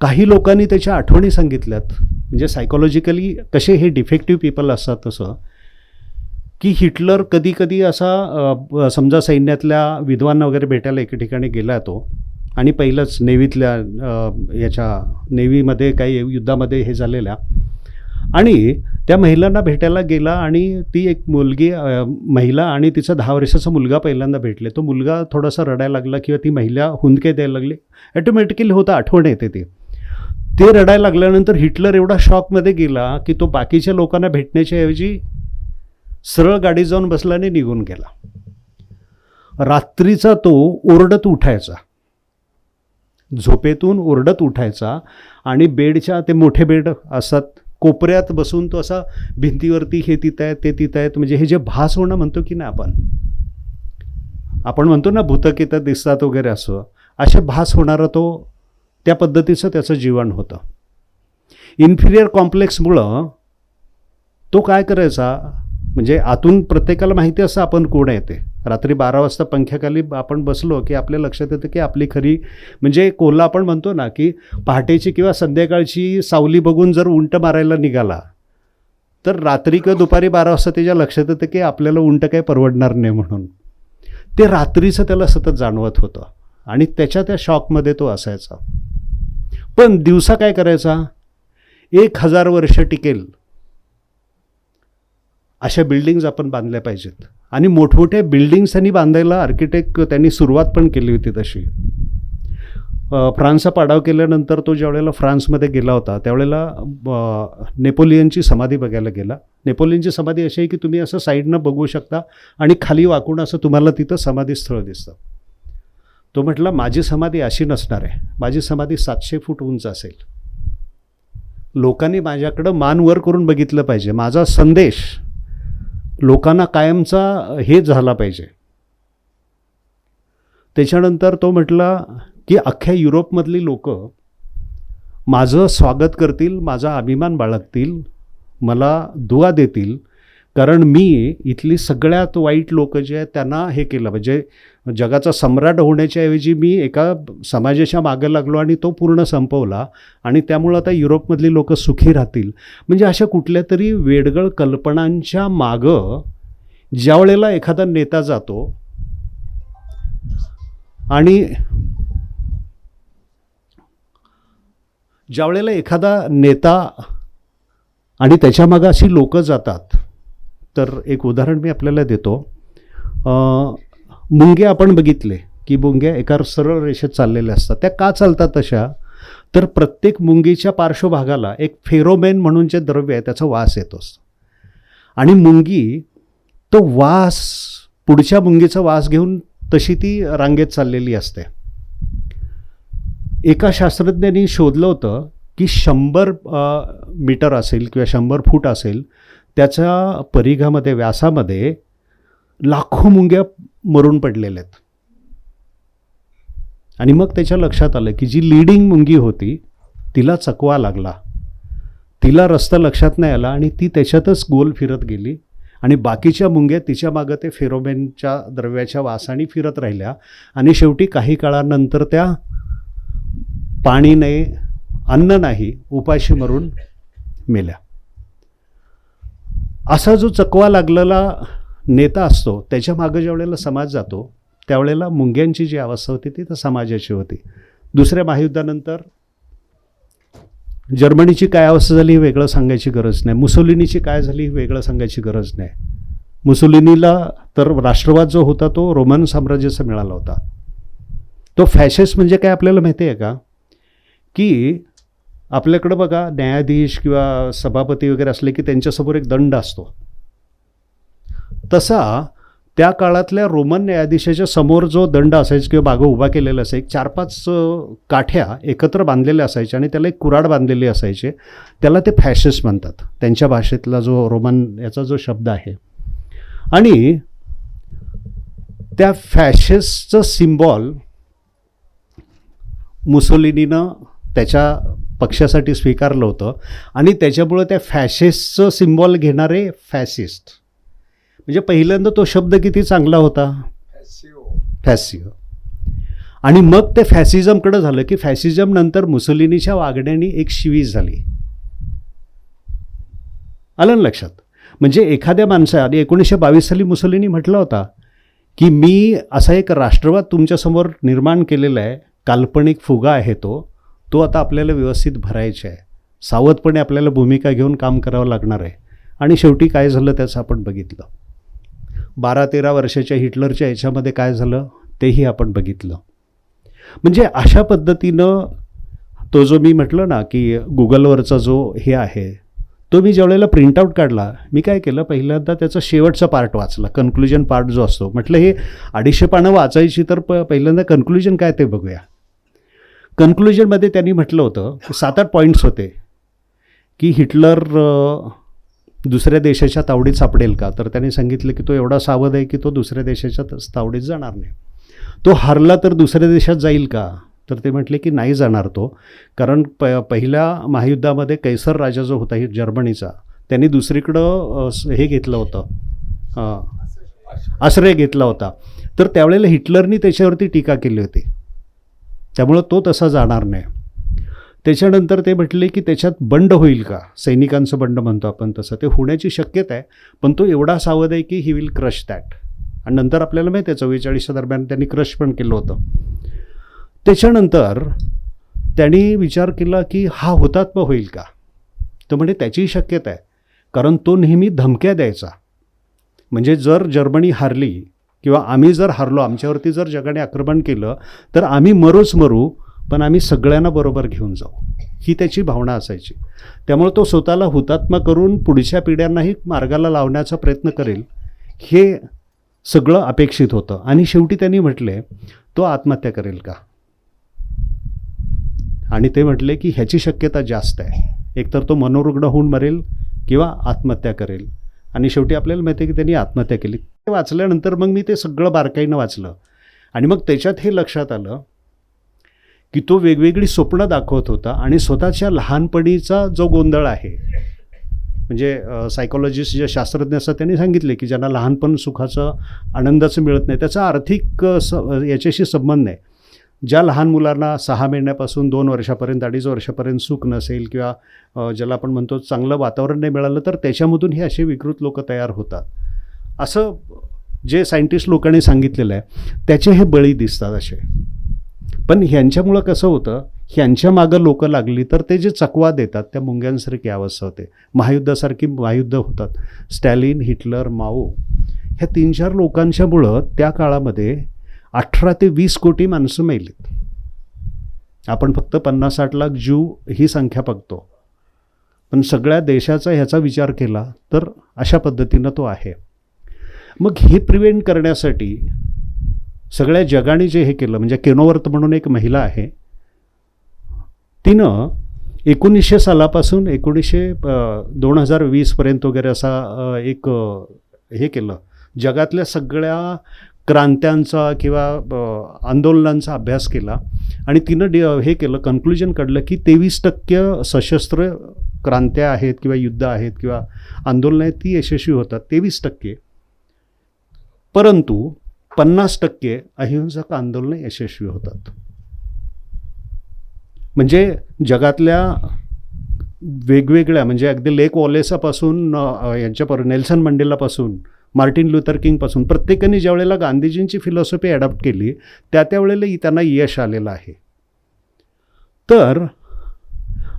काही लोकांनी त्याच्या आठवणी सांगितल्यात, म्हणजे सायकोलॉजिकली कसे हे डिफेक्टिव्ह पीपल असतात तसं, की हिटलर कधी कधी असा समजा सैन्यातल्या विद्वांना वगैरे भेटायला एके ठिकाणी गेला तो, आणि पहिलंच नेव्हीतल्या याच्या नेव्हीमध्ये काही युद्धामध्ये हे झालेल्या, आणि त्या महिलांना भेटायला गेला, आणि ती एक मुलगी महिला आणि तिचा 10 वर्षाचा मुलगा पहिल्यांदा भेटले. तो मुलगा थोडासा रडायला लागला, किंवा ती महिला हुंदके द्यायला लागली, ॲटोमॅटिकली होतं, आठवण येते ती. ते रडायला लागल्यानंतर हिटलर एवढा शॉकमध्ये गेला की तो बाकीच्या लोकांना भेटण्याच्या ऐवजी सरळ गाडी जाऊन बसला आणि निघून गेला. रात्रीचा तो ओरडत उठायचा, झोपेतून ओरडत उठायचा, आणि बेडच्या, ते मोठे बेड असतात, कोपऱ्यात बसून तो असा भिंतीवरती हे तिथं आहेत ते तिथं आहेत, म्हणजे हे जे भास होणं म्हणतो की नाही आपण म्हणतो ना भूतकितं दिसतात वगैरे, असं असे भास होणारा तो, त्या पद्धतीचं त्याचं जीवन होतं. इन्फिरियर कॉम्प्लेक्समुळं तो काय करायचा, म्हणजे आतून प्रत्येकाला माहिती असतं आपण कोण आहे ते. रात्री 12 वाजता पंख्याखाली आपण बसलो की आपल्या लक्षात येतं की आपली खरी, म्हणजे कोल्हा आपण म्हणतो ना की पहाटेची किंवा संध्याकाळची सावली बघून जर उंट मारायला निघाला तर रात्री किंवा दुपारी 12 वाजता त्याच्या लक्षात येतं की आपल्याला उंट काही परवडणार नाही म्हणून. ते रात्रीचं त्याला सतत जाणवत होतं, आणि त्याच्या त्या शॉकमध्ये तो असायचा. पण दिवसा काय करायचा, 1000 वर्ष टिकेल अशा बिल्डिंग्स आपण बांधल्या पाहिजेत, आणि मोठमोठ्या बिल्डिंग्स त्यांनी बांधायला आर्किटेक्ट त्यांनी सुरुवात पण केली होती तशी. फ्रान्सचा पाडाव केल्यानंतर तो ज्यावेळेला फ्रान्समध्ये गेला होता त्यावेळेला नेपोलियनची समाधी बघायला गेला. नेपोलियनची समाधी अशी आहे की तुम्ही असं साईडनं बघू शकता, आणि खाली वाकून असं तुम्हाला तिथं समाधीस्थळ दिसतं. तो म्हटला माझी समाधी अशी नसणार आहे, माझी समाधी 700 फूट उंच असेल. लोकांनी माझ्याकडं मान वर करून बघितलं पाहिजे, माझा संदेश लोकांना कायमचा हे झाला पाहिजे. त्याच्यानंतर तो म्हटला की अख्ख्या युरोपमधली लोक माझं स्वागत करतील, माझा अभिमान बाळगतील, मला दुआ देतील, कारण मी इथली सगळ्यात वाईट लोक जे आहेत त्यांना हे केलं, म्हणजे जगाचा सम्राट होण्याच्या ऐवजी मी एका समाजाच्या मागं लागलो आणि तो पूर्ण संपवला, आणि त्यामुळं आता युरोपमधली लोक सुखी राहतील. म्हणजे अशा कुठल्या तरी वेडगळ कल्पनांच्या मागं ज्या वेळेला एखादा नेता जातो आणि ज्या वेळेला एखादा नेता आणि त्याच्या मागं अशी लोकं जातात, तर एक उदाहरण मी आपल्याला देतो. मुंग्या आपण बघितले की मुंग्या एका सरळ रेषेत चाललेल्या असतात. त्या का चालतात तशा? तर प्रत्येक मुंगीच्या पार्श्वभागाला एक फेरोमेन म्हणून जे द्रव्य आहे त्याचा वास येतो आणि मुंगी तो वास, पुढच्या मुंगीचा वास घेऊन तशी ती रांगेत चाललेली असते. एका शास्त्रज्ञांनी शोधलं होतं की 100 मीटर असेल किंवा 100 फूट असेल त्याच्या परिघामध्ये, व्यासामध्ये लाखो मुंग्या मरून पडलेल्या आहेत. आणि मग त्याच्या लक्षात आलं की जी लीडिंग मुंगी होती तिला चकवा लागला, तिला रस्ता लक्षात नाही आला आणि ती त्याच्यातच गोल फिरत गेली आणि बाकीच्या मुंग्या तिच्या मागं ते फेरोमेनच्या द्रव्याच्या वासाने फिरत राहिल्या आणि शेवटी काही काळानंतर त्या पाणी नाही, अन्न नाही, उपाशी मरून मेल्या. असा जो चकवा लागलेला नेता असतो त्याच्या मागं ज्या वेळेला समाज जातो त्यावेळेला मुंग्यांची जी अवस्था होती ती तर समाजाची होती. दुसऱ्या महायुद्धानंतर जर्मनीची काय अवस्था झाली ही वेगळं सांगायची गरज नाही, मुसोलिनीची काय झाली ही वेगळं सांगायची गरज नाही. मुसोलिनीला तर राष्ट्रवाद जो होता तो रोमन साम्राज्याचा मिळाला होता. तो फॅशिस्ट म्हणजे काय आपल्याला माहिती आहे का? की आपल्याकडं बघा न्यायाधीश किंवा सभापती वगैरे असले की त्यांच्यासमोर एक दंड असतो, तसा त्या काळातल्या रोमन न्यायाधीशाच्या समोर जो दंड असायचा किंवा मागं उभा केलेला असायचा, 4-5 काठ्या एकत्र बांधलेल्या असायच्या आणि त्याला एक कुऱ्हाड बांधलेली असायचे, त्याला ते फॅशिस्ट म्हणतात त्यांच्या भाषेतला जो रोमन याचा जो शब्द आहे. आणि त्या फॅशिस्टचं सिम्बॉल मुसोलिनीनं त्याच्या पक्षासाठी स्वीकारलं होतं आणि त्याच्यामुळं त्या फॅशिस्टचं सिम्बॉल घेणारे फॅसिस्ट, म्हणजे पहिल्यांदा तो शब्द किती चांगला होता, फॅसिओ. आणि मग ते फॅसिझमकडं झालं की फॅसिझम नंतर मुसोलिनीच्या वागण्याने एक शिवी झाली. आलं ना लक्षात? म्हणजे एखाद्या माणसाने 1922 साली मुसोलिनी म्हटलं होता की मी असा एक राष्ट्रवाद तुमच्यासमोर निर्माण केलेला आहे, काल्पनिक फुगा आहे तो आता आपल्याला व्यवस्थित भरायचा आहे, सावधपणे आपल्याला भूमिका घेऊन काम करावं लागणार आहे. आणि शेवटी काय झालं त्याचं आपण बघितलं. 12-13 वर्षाच्या हिटलरच्या याच्यामध्ये काय झालं तेही आपण बघितलं. म्हणजे अशा पद्धतीनं तो जो मी म्हटलं ना की गुगलवरचा जो हे आहे तो मी ज्यावेळेला प्रिंटआउट काढला, मी काय केलं, पहिल्यांदा त्याचा शेवटचा पार्ट वाचला, कन्क्लुजन पार्ट जो असतो. म्हटलं हे 250 पानं वाचायची तर पहिल्यांदा कन्क्लुजन काय ते बघूया. कन्क्लुजनमध्ये त्यांनी म्हटलं होतं 7-8 पॉईंट्स होते की हिटलर दुसऱ्या देशाच्या तावडीत सापडेल का, तर त्यांनी सांगितलं की तो एवढा सावध आहे की तो दुसऱ्या देशाच्या तावडीत जाणार नाही. तो हरला तर दुसऱ्या देशात जाईल का, तर ते म्हटले की नाही जाणार तो, कारण पहिल्या महायुद्धामध्ये कैसर राजा जो होता जर्मनीचा त्यांनी दुसरीकडं हे घेतलं होतं, आश्रय घेतला होता. तर त्यावेळेला हिटलरनी त्याच्यावरती टीका केली होती, त्यामुळं तो तसा जाणार नाही. त्याच्यानंतर ते म्हटले की त्याच्यात बंड होईल का, सैनिकांचं बंड म्हणतो आपण तसं, ते होण्याची शक्यता आहे, पण तो एवढा सावध आहे की ही विल क्रश दॅट. आणि नंतर आपल्याला माहिती आहे 44च्या दरम्यान त्यांनी क्रश पण केलं होतं. त्याच्यानंतर त्यांनी विचार केला की हा हुतात्मा होईल का, तर म्हणजे त्याचीही शक्यता आहे, कारण तो नेहमी धमक्या द्यायचा. म्हणजे जर जर्मनी हारली किंवा आम्ही जर हारलो, आमच्यावरती जर जगाने आक्रमण केलं तर आम्ही मरूच मरू, पण आम्ही सगळ्यांना बरोबर घेऊन जाऊ, ही त्याची भावना असायची. त्यामुळे तो स्वतःला हुतात्मा करून पुढच्या पिढ्यांनाही मार्गाला लावण्याचा प्रयत्न करेल हे सगळं अपेक्षित होतं. आणि शेवटी त्यांनी म्हटले तो आत्महत्या करेल का, आणि ते म्हटले की ह्याची शक्यता जास्त आहे, एकतर तो मनोरुग्ण होऊन मरेल किंवा आत्महत्या करेल. आणि शेवटी आपल्याला माहिती आहे की त्यांनी आत्महत्या केली. ते वाचल्यानंतर मग मी ते सगळं बारकाईनं वाचलं आणि मग त्याच्यात हे लक्षात आलं की तो वेगवेगळी स्वप्न दाखवत होता आणि स्वतःच्या लहानपणीचा जो गोंधळ आहे, म्हणजे सायकॉलॉजिस्ट जे शास्त्रज्ञ असतात त्यांनी सांगितले की ज्यांना लहानपण सुखाचं आनंदाचं मिळत नाही त्याचा आर्थिक याच्याशी संबंध नाही. ज्या लहान मुलांना 6 महिन्यापासून 2 वर्षापर्यंत 2.5 वर्षापर्यंत सुख नसेल किंवा ज्याला आपण म्हणतो चांगलं वातावरण नाही मिळालं तर त्याच्यामधून हे असे विकृत लोक तयार होतात असं जे सायंटिस्ट लोकांनी सांगितलेलं आहे. त्याचे हे बळी दिसतात असे. पण ह्यांच्यामुळं कसं होतं, ह्यांच्या मागं लोकं लागली तर ते जे चकवा देतात त्या मुंग्यांसारखी अवस्था होते. महायुद्धासारखी महायुद्ध होतात. स्टॅलिन, हिटलर, माओ ह्या 3-4 लोकांच्यामुळं त्या काळामध्ये 18 ते 20 कोटी माणसं मेलीत. आपण फक्त 50-60 लाख ज्यू ही संख्या बघतो, पण सगळ्या देशाचा ह्याचा विचार केला तर अशा पद्धतीनं तो आहे. मग हे प्रिव्हेंट करण्यासाठी सगळ्या जगाने जे हे केलं म्हणजे केनोवर्थ म्हणून एक महिला आहे, तिनं 1900 सालापासून 2020पर्यंत वगैरे असा एक हे केलं, जगातल्या सगळ्या क्रांत्यांचा किंवा आंदोलनांचा अभ्यास केला आणि तिनं हे केलं, कन्क्लुजन काढलं की 23% सशस्त्र क्रांत्या आहेत किंवा युद्ध आहेत किंवा आंदोलनं आहेत ती यशस्वी होतात 23%, परंतु 50% अहिंसक आंदोलनं यशस्वी होतात. म्हणजे जगातल्या वेगवेगळ्या म्हणजे अगदी लेक वॉलेसापासून यांच्यापर्यंत नेल्सन मंडेलापासून मार्टिन लुथर किंगपासून प्रत्येकाने ज्या वेळेला गांधीजींची फिलॉसॉफी ॲडॉप्ट केली त्या वेळेला त्यांना यश आलेलं आहे. तर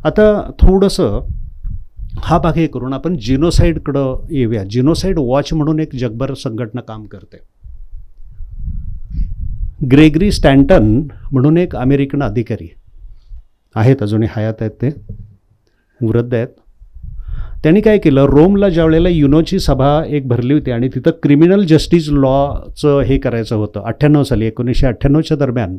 आता थोडंसं हा भाग हे करून आपण जिनोसाईडकडं येऊया. जिनोसाईड वॉच म्हणून एक जगभर संघटना काम करते. ग्रेगरी स्टॅन्टन म्हणून एक अमेरिकन अधिकारी आहेत, अजूनही हयात आहेत, ते वृद्ध आहेत. त्यांनी काय केलं, रोमला ज्या वेळेला युनोची सभा एक भरली होती आणि तिथं क्रिमिनल जस्टिस लॉचं हे करायचं होतं 98 साली 1998च्या दरम्यान,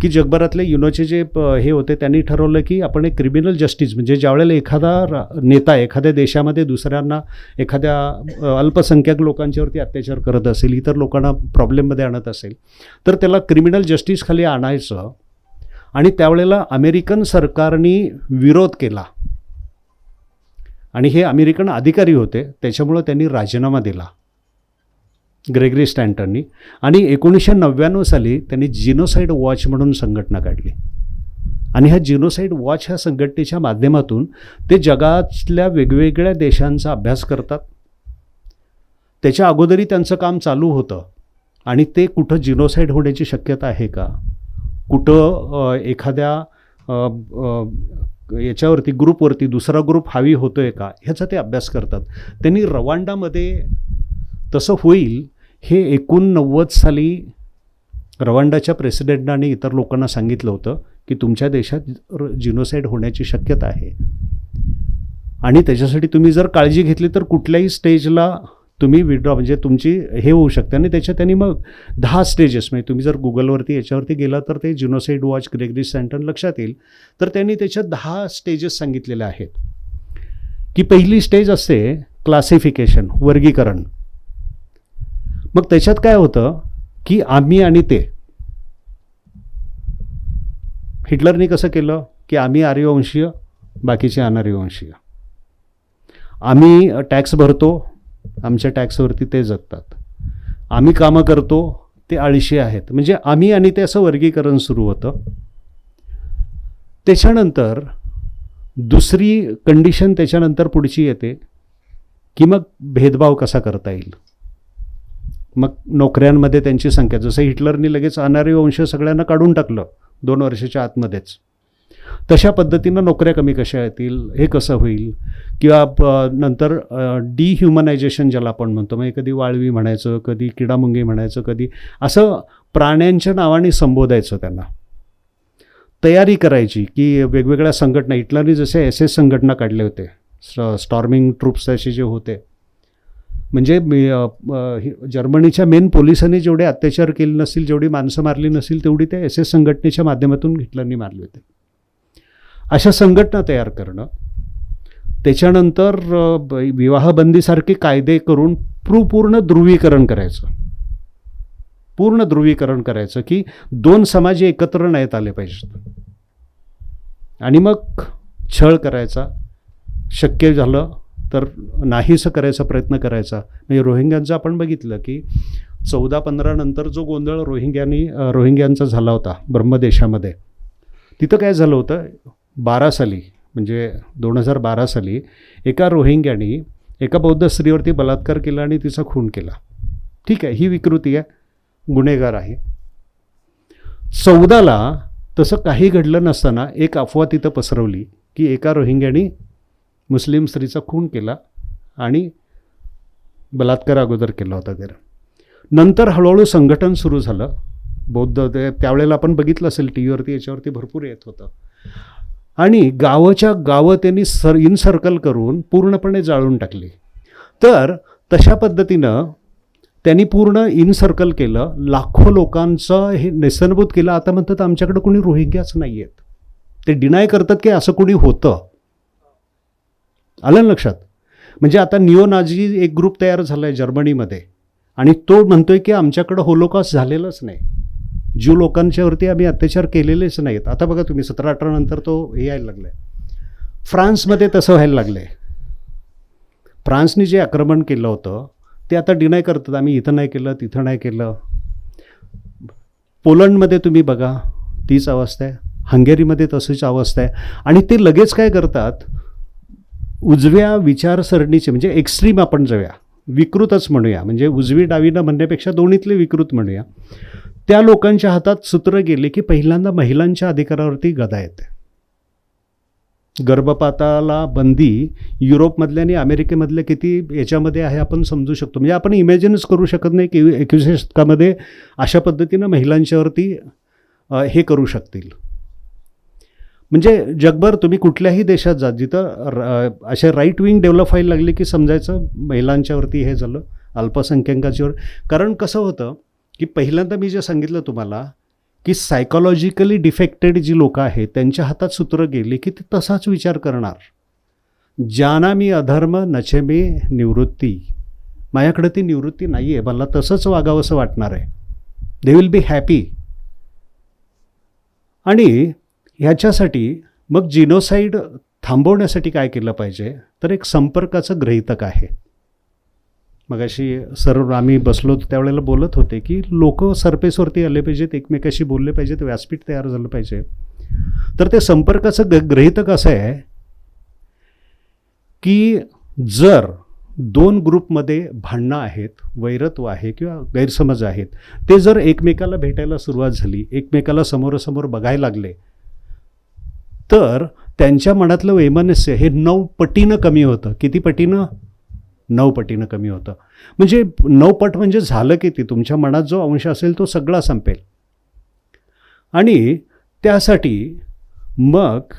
की जगभरातले युनोचे जे हे होते त्यांनी ठरवलं की आपण एक क्रिमिनल जस्टिस म्हणजे ज्या वेळेला एखादा नेता एखाद्या देशामध्ये दुसऱ्यांना एखाद्या अल्पसंख्याक लोकांच्यावरती अत्याचार करत असेल, इतर लोकांना प्रॉब्लेममध्ये आणत असेल तर त्याला क्रिमिनल जस्टिस खाली आणायचं. आणि त्यावेळेला अमेरिकन सरकारने विरोध केला आणि हे अमेरिकन अधिकारी होते, त्याच्यामुळं त्यांनी राजीनामा दिला ग्रेगरी स्टॅन्टननी. आणि 1999 साली त्यांनी जिनोसाईड वॉच म्हणून संघटना काढली आणि ह्या जिनोसाईड वॉच ह्या संघटनेच्या माध्यमातून ते जगातल्या वेगवेगळ्या देशांचा अभ्यास करतात. त्याच्या अगोदरही त्यांचं काम चालू होतं आणि ते कुठं जिनोसाईड होण्याची शक्यता आहे का, कुठं एखाद्या याच्यावरती ग्रुपवरती दुसरा ग्रुप हावी होतो आहे का, ह्याचा ते अभ्यास करतात. त्यांनी रवांडामध्ये तसं होईल हे 1990 साली रवांडाच्या प्रेसिडेंटाने इतर लोकांना सांगितलं होतं की तुमच्या देशात जिनोसाईड होण्याची शक्यता आहे आणि त्याच्यासाठी तुम्ही जर काळजी घेतली तर कुठल्याही स्टेजला तुम्ही विड्रॉ म्हणजे तुमची हे होऊ शकते. आणि त्याच्यात त्यांनी मग 10 स्टेजेस म्हणजे तुम्ही जर गुगलवरती याच्यावरती गेला तर ते जिनोसाईड वॉच ग्रेगरी स्टॅन्टन लक्षात येईल. तर त्यांनी त्याच्यात 10 स्टेजेस सांगितलेले आहेत की पहिली स्टेज असते क्लासिफिकेशन, वर्गीकरण. मग त्याच्यात काय होतं की आम्ही आणि ते, हिटलरने कसं केलं की आम्ही आर्यवंशीय, बाकीचे अनार्यवंशीय. आम्ही टॅक्स भरतो, आमच्या टॅक्सवरती ते जगतात. आम्ही कामं करतो, ते आळशी आहेत. म्हणजे आम्ही आणि ते असं वर्गीकरण सुरू होतं. त्याच्यानंतर दुसरी कंडिशन त्याच्यानंतर पुढची येते की मग भेदभाव कसा करता येईल. मग नोकऱ्यांमध्ये त्यांची संख्या, जसं हिटलरनी लगेच अनार्यवंश सगळ्यांना काढून टाकलं 2 वर्षाच्या आतमध्येच, तशा पद्धतीनं नोकऱ्या कमी कशा येतील, हे कसं होईल. किंवा नंतर डिह्युमनायझेशन ज्याला आपण म्हणतो, म्हणजे कधी वाळवी म्हणायचं, कधी किडामुंगी म्हणायचं, कधी असं प्राण्यांच्या नावाने संबोधायचं. त्यांना तयारी करायची की वेगवेगळ्या संघटना, हिटलरने जसे SS संघटना काढले होते, स्टॉर्मिंग ट्रूप्स असे जे होते, म्हणजे जर्मनीच्या मेन पोलिसांनी जेवढे अत्याचार केले नसतील, जेवढी माणसं मारली नसतील, तेवढी त्या SS संघटनेच्या माध्यमातून हिटलरनी मारली होती. अशा संघटना तयार करणं, त्याच्यानंतर विवाहबंदीसारखे कायदे करून पूर्ण ध्रुवीकरण करायचं. पूर्ण ध्रुवीकरण करायचं की 2 समाज एकत्र नाहीत आले पाहिजेत. आणि मग छळ करायचा, शक्य झालं तर नाहीसं करायचा प्रयत्न करायचा. म्हणजे रोहिंग्यांचं आपण बघितलं की 14-15 नंतर जो गोंधळ रोहिंग्यांचा झाला होता ब्रह्मदेशामध्ये, तिथं काय झालं होतं, 12 साली म्हणजे 2012 साली एका रोहिंग्यानी एका बौद्ध स्त्रीवरती बलात्कार केला आणि तिचा खून केला. ठीक आहे, ही विकृती आहे, गुन्हेगार आहे. 14ला तसं काही घडलं नसताना एक अफवा तिथं पसरवली की एका रोहिंग्यानी मुस्लिम स्त्रीचा खून केला आणि बलात्कार अगोदर केला होता त्याला. नंतर हळूहळू संघटन सुरू झालं बौद्ध, त्यावेळेला आपण बघितलं असेल टी व्हीवरती, याच्यावरती भरपूर येत होतं. आणि गावाच्या गावं त्यांनी इन सर्कल करून पूर्णपणे जाळून टाकली. तर तशा पद्धतीनं त्यांनी पूर्ण इन सर्कल केलं, लाखो लोकांचं हे नेस्तनाबूत केलं. आता म्हणतात आमच्याकडे कोणी रोहिंग्याच नाही आहेत. ते डिनाय करतात की असं कोणी होतं. आलं लक्षात? म्हणजे आता निओ नाझी एक ग्रुप तयार झाला आहे जर्मनीमध्ये आणि तो म्हणतोय की आमच्याकडं होलोकॉस्ट झालेलंच नाही, ज्यू लोकांच्यावरती आम्ही अत्याचार केलेलेच नाहीत. आता बघा तुम्ही 17-18 नंतर तो हे यायला लागलं आहे. फ्रान्समध्ये तसं व्हायला लागलं आहे. फ्रान्सने जे आक्रमण केलं होतं ते आता डिनाय करतात, आम्ही इथं नाही केलं, तिथं नाही केलं. पोलंडमध्ये तुम्ही बघा तीच अवस्था आहे, हंगेरीमध्ये तशीच अवस्था आहे. आणि ते लगेच काय करतात, उजव्या विचारसरणीचे म्हणजे एक्स्ट्रीम आपण जाऊया, विकृतच म्हणूया, म्हणजे उजवी डावीनं म्हणण्यापेक्षा दोन्हीतले विकृत म्हणूया, त्या लोकांच्या हातात सूत्र गेले की पहिल्यांदा महिलांच्या अधिकारावरती गदा येते. गर्भपाताला बंदी युरोपमधल्या आणि अमेरिकेमधल्या किती याच्यामध्ये आहे आपण समजू शकतो. म्हणजे आपण इमॅजिनच करू शकत नाही की 21व्या शतकामध्ये अशा पद्धतीनं महिलांच्यावरती हे करू शकतील. म्हणजे जगभर तुम्ही कुठल्याही देशात जा, जिथं असे राईट विंग डेव्हलप व्हायला लागले की समजायचं महिलांच्यावरती हे झालं, अल्पसंख्याकांच्यावर. कारण कसं होतं की पहिल्यांदा मी जे सांगितलं तुम्हाला की सायकॉलॉजिकली डिफेक्टेड जी लोकं आहेत त्यांच्या हातात सूत्र गेले की ते तसाच विचार करणार. ज्याना मी अधर्म नचे मी निवृत्ती, माझ्याकडे ती निवृत्ती नाही आहे, मला तसंच वागावं असं वाटणार आहे. They will be happy. आणि ह्याच्यासाठी मग जिनोसाईड थांबवण्यासाठी काय केलं पाहिजे, तर एक संपर्काचं गृहीतक आहे. मगाशी सर आम्ही बसलो त्यावेळेला बोलत होते की लोक सरफेसवरती आले पाहिजेत, एकमेकाशी बोलले पाहिजेत, व्यासपीठ तयार झालं पाहिजे. तर ते संपर्काचं गृहीतक असं आहे की जर 2 ग्रुपमध्ये भांडणं आहेत, वैरत्व आहे किंवा गैरसमज आहेत, ते जर एकमेकाला भेटायला सुरुवात झाली, एकमेकाला समोरासमोर बघायला लागले, तर त्यांच्या मनातलं वैमनस्य हे 9 पटीनं कमी होतं. किती पटीनं? 9 पटीनं कमी होतं. म्हणजे 9 पट म्हणजे झालं किती, तुमच्या मनात जो अंश असेल तो सगळा संपेल. आणि त्यासाठी मग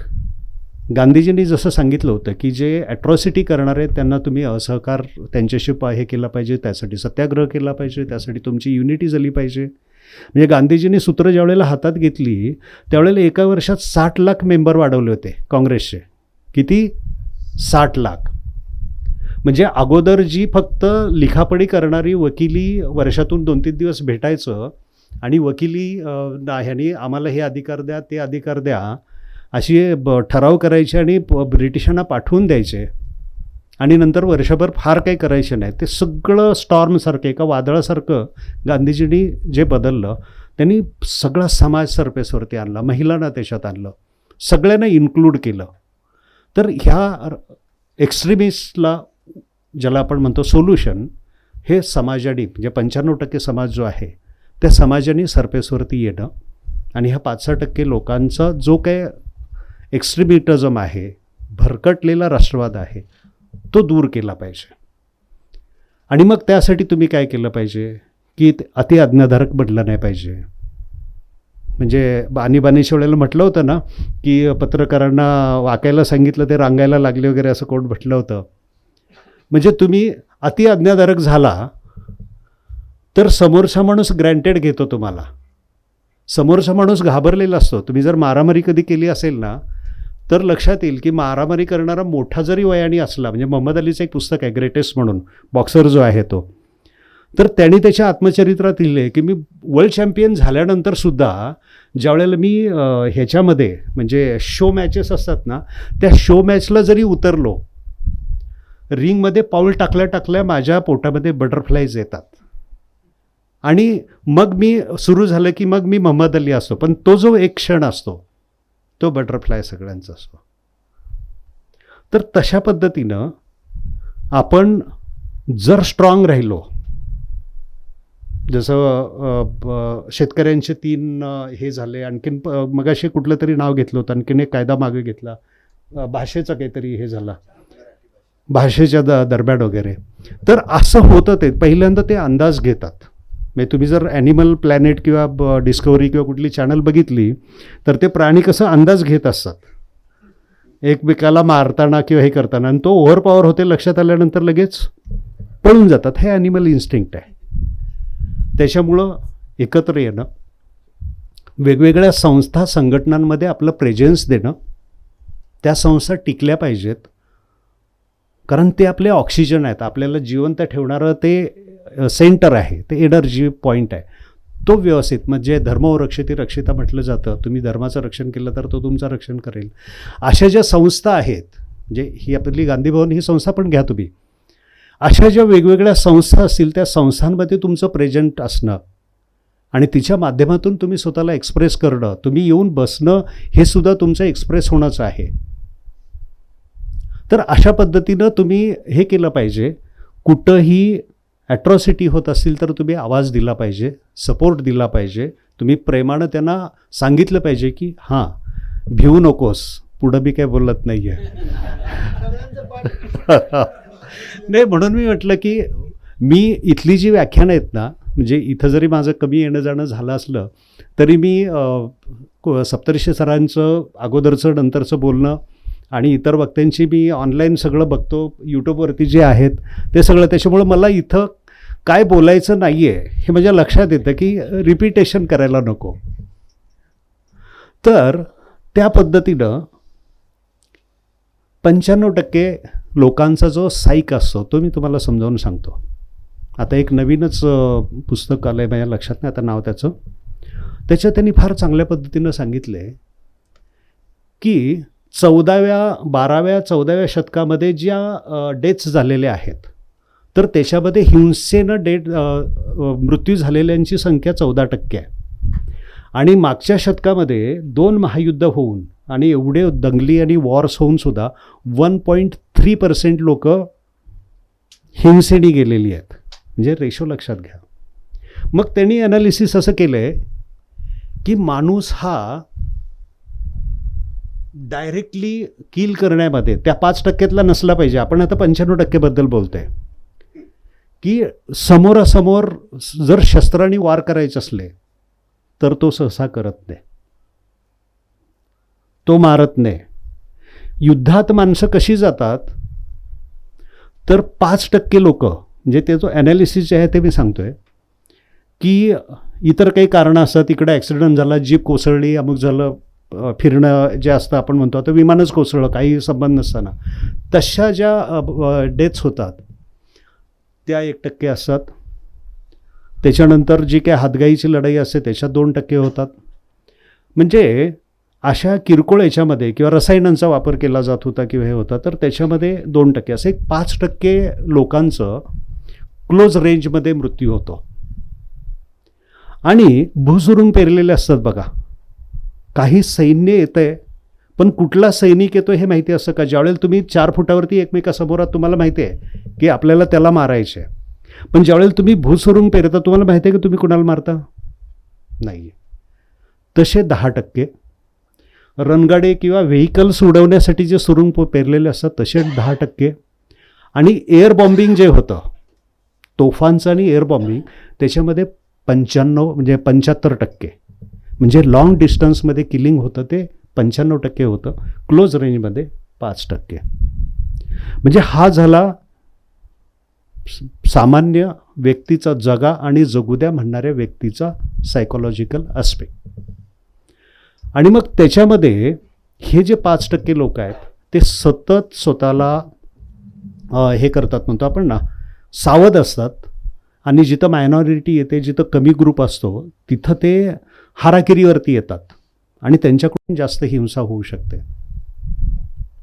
गांधीजींनी जसं सांगितलं होतं की जे ॲट्रॉसिटी करणारे त्यांना तुम्ही असहकार त्यांच्याशी हे केला पाहिजे, त्यासाठी सत्याग्रह केला पाहिजे, त्यासाठी तुमची युनिटी झाली पाहिजे. म्हणजे गांधीजींनी सूत्र ज्यावेळेला हातात घेतली त्यावेळेला एका वर्षात 60 लाख मेंबर वाढवले होते काँग्रेसचे. किती? 60 लाख. म्हणजे अगोदर जी फक्त लिखापडी करणारी वकिली वर्षातून 2-3 दिवस भेटायचं आणि वकिली ह्यानी आम्हाला हे अधिकार द्या, ते अधिकार द्या, अशी ठराव करायचे आणि ब्रिटिशांना पाठवून द्यायचे आणि नंतर वर्षभर फार काही करायचे नाही. ते सगळं स्टॉर्मसारखं, एका वादळासारखं गांधीजींनी जे बदललं, त्यांनी सगळा समाज सरफेसवरती आणला, महिलांना त्याच्यात आणलं, सगळ्यांना इन्क्लूड केलं. तर ह्या एक्स्ट्रीमिस्टला ज्याला आपण म्हणतो सोल्युशन, हे समाजाने म्हणजे 95% समाज जो आहे त्या समाजाने सरफेसवरती येणं आणि ह्या 5-6% लोकांचा जो काय एक्स्ट्रीमिटिझम आहे, भरकटलेला राष्ट्रवाद आहे, तो दूर केला पाहिजे. आणि मग त्यासाठी तुम्ही काय केलं पाहिजे की अति आज्ञाधारक बनलं नाही पाहिजे. म्हणजे आणीबाणीच्या वेळेला म्हटलं होतं ना की पत्रकारांना वाकायला सांगितलं ते रांगायला लागले वगैरे, असं कोण म्हटलं होतं. म्हणजे तुम्ही अति आज्ञाधारक झाला तर समोरचा माणूस ग्रँटेड घेतो तुम्हाला, समोरचा माणूस घाबरलेला असतो. तुम्ही जर मारामारी कधी केली असेल ना तर लक्षात येईल की मारामारी करणारा मोठा जरी वयाने असला, म्हणजे मोहम्मद अलीचं एक पुस्तक आहे ग्रेटेस्ट म्हणून, बॉक्सर जो आहे तो, तर त्यांनी त्याच्या आत्मचरित्रात लिहिले की मी वर्ल्ड चॅम्पियन झाल्यानंतर सुद्धा ज्यावेळेला मी ह्याच्यामध्ये म्हणजे शो मॅचेस असतात ना, त्या शो मॅचला जरी उतरलो रिंगमध्ये पाऊल टाकल्या टाकल्या माझ्या पोटामध्ये बटरफ्लायज येतात आणि मग मी सुरू झालं की मग मी मोहम्मद अली असतो. पण तो जो एक क्षण असतो तो बटरफ्लाय सगळ्यांचा असतो. तर तशा पद्धतीनं आपण जर स्ट्रॉंग राहिलो, जसं शेतकऱ्यांचे 3 हे झाले, आणखीन मगाशी कुठलं तरी नाव घेतलं होतं, आणखीन एक कायदा मागे घेतला, भाषेचा काहीतरी हे झाला, भाषेच्या दरम्यान वगैरे. तर असं होतं ते पहिल्यांदा ते अंदाज घेतात. म्हणजे तुम्ही जर ॲनिमल प्लॅनेट किंवा डिस्कवरी किंवा कुठली चॅनल बघितली तर ते प्राणी कसं अंदाज घेत असतात एकमेकाला मारताना किंवा हे करताना, आणि तो ओव्हर पॉवर होते लक्षात आल्यानंतर लगेच पळून जातात. हे ॲनिमल इन्स्टिंक्ट आहे. त्याच्यामुळं एकत्र येणं, वेगवेगळ्या संस्था संघटनांमध्ये आपलं प्रेझेन्स देणं, त्या संस्था टिकल्या पाहिजेत, कारण ते आपले ऑक्सिजन आहेत, आपल्याला जिवंत ठेवणारं ते सेंटर आहे, ते एनर्जी पॉईंट आहे. तो व्यवस्थित, म्हणजे धर्मो रक्षिती रक्षिता म्हटलं जातं, तुम्ही धर्माचं रक्षण केलं तर तो तुमचं रक्षण करेल. अशा ज्या संस्था आहेत, म्हणजे ही आपली गांधी भवन ही संस्था पण घ्या तुम्ही, अशा ज्या वेगवेगळ्या संस्था असतील त्या संस्थांमध्ये तुमचं प्रेझेंट असणं आणि तिच्या माध्यमातून तुम्ही स्वतःला एक्सप्रेस करणं, तुम्ही येऊन बसणं, हे सुद्धा तुमचं एक्सप्रेस होणंच आहे. तर अशा पद्धतीनं तुम्ही हे केलं पाहिजे. कुठंही ॲट्रॉसिटी होत असतील तर तुम्ही आवाज दिला पाहिजे, सपोर्ट दिला पाहिजे, तुम्ही प्रेमानं त्यांना सांगितलं पाहिजे की हां भिवू नकोस, पुढं मी काय बोलत नाही आहे. नाही, म्हणून मी म्हटलं की मी इथली जी व्याख्यानं आहेत ना, म्हणजे इथं जरी माझं कमी येणं जाणं झालं असलं तरी मी सप्तर्षी सरांचं अगोदरचं नंतरचं बोलणं आणि इतर वक्त्यांची मी ऑनलाईन सगळं बघतो, यूट्यूबवरती जे आहेत ते सगळं. त्याच्यामुळं मला इथं काय बोलायचं नाही आहे हे माझ्या लक्षात येतं की रिपिटेशन करायला नको. तर त्या पद्धतीनं 95% लोकांचा जो साईक असतो तो मी तुम्हाला समजावून सांगतो. आता एक नवीनच पुस्तक आलं आहे, माझ्या लक्षात नाही आता नाव त्याचं. त्याच्यात त्यांनी फार चांगल्या पद्धतीनं सांगितलं आहे की 12व्या शतकामध्ये ज्या डेथ्स झालेल्या आहेत तर त्याच्यामध्ये हिंसेनं मृत्यू झालेल्यांची संख्या 14% आहे. आणि मागच्या शतकामध्ये 2 महायुद्ध होऊन आणि एवढे दंगली आणि वॉर्स होऊनसुद्धा 1.3% लोक हिंसेने गेलेली आहेत. म्हणजे रेशो लक्षात घ्या. मग त्यांनी ॲनालिसिस असं केलं आहे की माणूस हा डायरेक्टली किल करण्यामध्ये त्या 5%तला नसला पाहिजे. आपण आता 95% बोलतो आहे की समोरासमोर जर शस्त्रांनी वार करायचे असले तर तो सहसा करत नाही, तो मारत नाही. युद्धात माणसं कशी जातात तर 5% लोक, म्हणजे ते जो ॲनालिसिस जे आहे ते मी सांगतो आहे की इतर काही कारणं असतात, तिकडे ॲक्सिडेंट झाला, जीप कोसळली, अमुक झालं, फिरणं जे असतं आपण म्हणतो आता विमानच कोसळलं काही संबंध नसताना, तशा ज्या डेथ्स होतात त्या 1% असतात. त्याच्यानंतर जी काय हातगाईची लढाई असते त्याच्यात 2% होतात. म्हणजे अशा किरकोळ याच्यामध्ये किंवा रसायनांचा वापर केला जात होता किंवा हे होता तर त्याच्यामध्ये 2%, असं एक 5% लोकांचं क्लोज रेंजमध्ये मृत्यू होतो. आणि भुसुरून पेरलेले असतात बघा, काही सैन्य येतं आहे पण कुठला सैनिक येतो हे माहिती असतं का? ज्यावेळेला तुम्ही 4 फुटावरती एकमेकासमोर तुम्हाला माहिती आहे की आपल्याला त्याला मारायचं आहे, पण ज्यावेळेला तुम्ही भुसुरून पेरता तुम्हाला माहिती आहे की तुम्ही कुणाला मारता नाही. तसे 10% रणगाडे किंवा व्हेकल्स उडवण्यासाठी जे सुरुंग पेरलेले असतात तसे 10%. आणि एअर बॉम्बिंग जे होतं, तोफांचं आणि एअर बॉम्बिंग, त्याच्यामध्ये 95 म्हणजे 75%, म्हणजे लॉंग डिस्टन्समध्ये किलिंग होतं ते 95% होतं, क्लोज रेंजमध्ये 5%. म्हणजे हा झाला सामान्य व्यक्तीचा, जगा आणि जगू द्या म्हणणाऱ्या व्यक्तीचा सायकोलॉजिकल ॲस्पेक्ट. आणि मग त्याच्यामध्ये हे जे 5% लोक आहेत ते सतत स्वतःला हे करतात म्हणतो आपण ना, सावध असतात. आणि जिथं मायनॉरिटी येते, जिथं कमी ग्रुप असतो तिथं ते हाराकिरीवरती येतात आणि त्यांच्याकडून जास्त हिंसा होऊ शकते.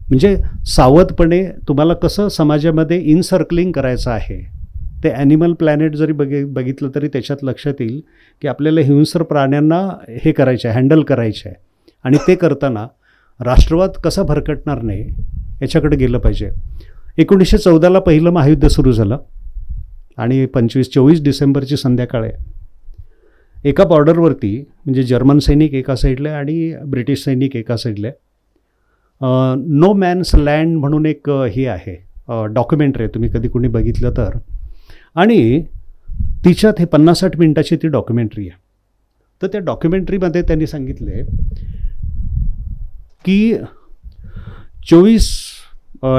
म्हणजे सावधपणे तुम्हाला कसं समाजामध्ये इनसर्कलिंग करायचं आहे. ते ॲनिमल प्लॅनेट जरी बघितलं तरी त्याच्यात लक्षात येईल की आपल्याला हिंस्र प्राण्यांना हे करायचं आहे, हँडल करायचं आहे. आणि ते करताना राष्ट्रवाद कसा भरकटणार नाही याच्याकडे गेलं पाहिजे. 1914ला पहिलं महायुद्ध सुरू झालं आणि 24 डिसेंबरची संध्याकाळ आहे. एका बॉर्डरवरती म्हणजे जर्मन सैनिक एका साईडला आणि ब्रिटिश सैनिक एका साईडला. नो मॅन्स लँड म्हणून एक हे आहे, डॉक्युमेंटरी आहे, तुम्ही कधी कोणी बघितलं तर. आणि तिच्यात हे 50-60 मिनटाची ती डॉक्युमेंटरी आहे. तर त्या डॉक्युमेंटरीमध्ये त्यांनी सांगितले की 24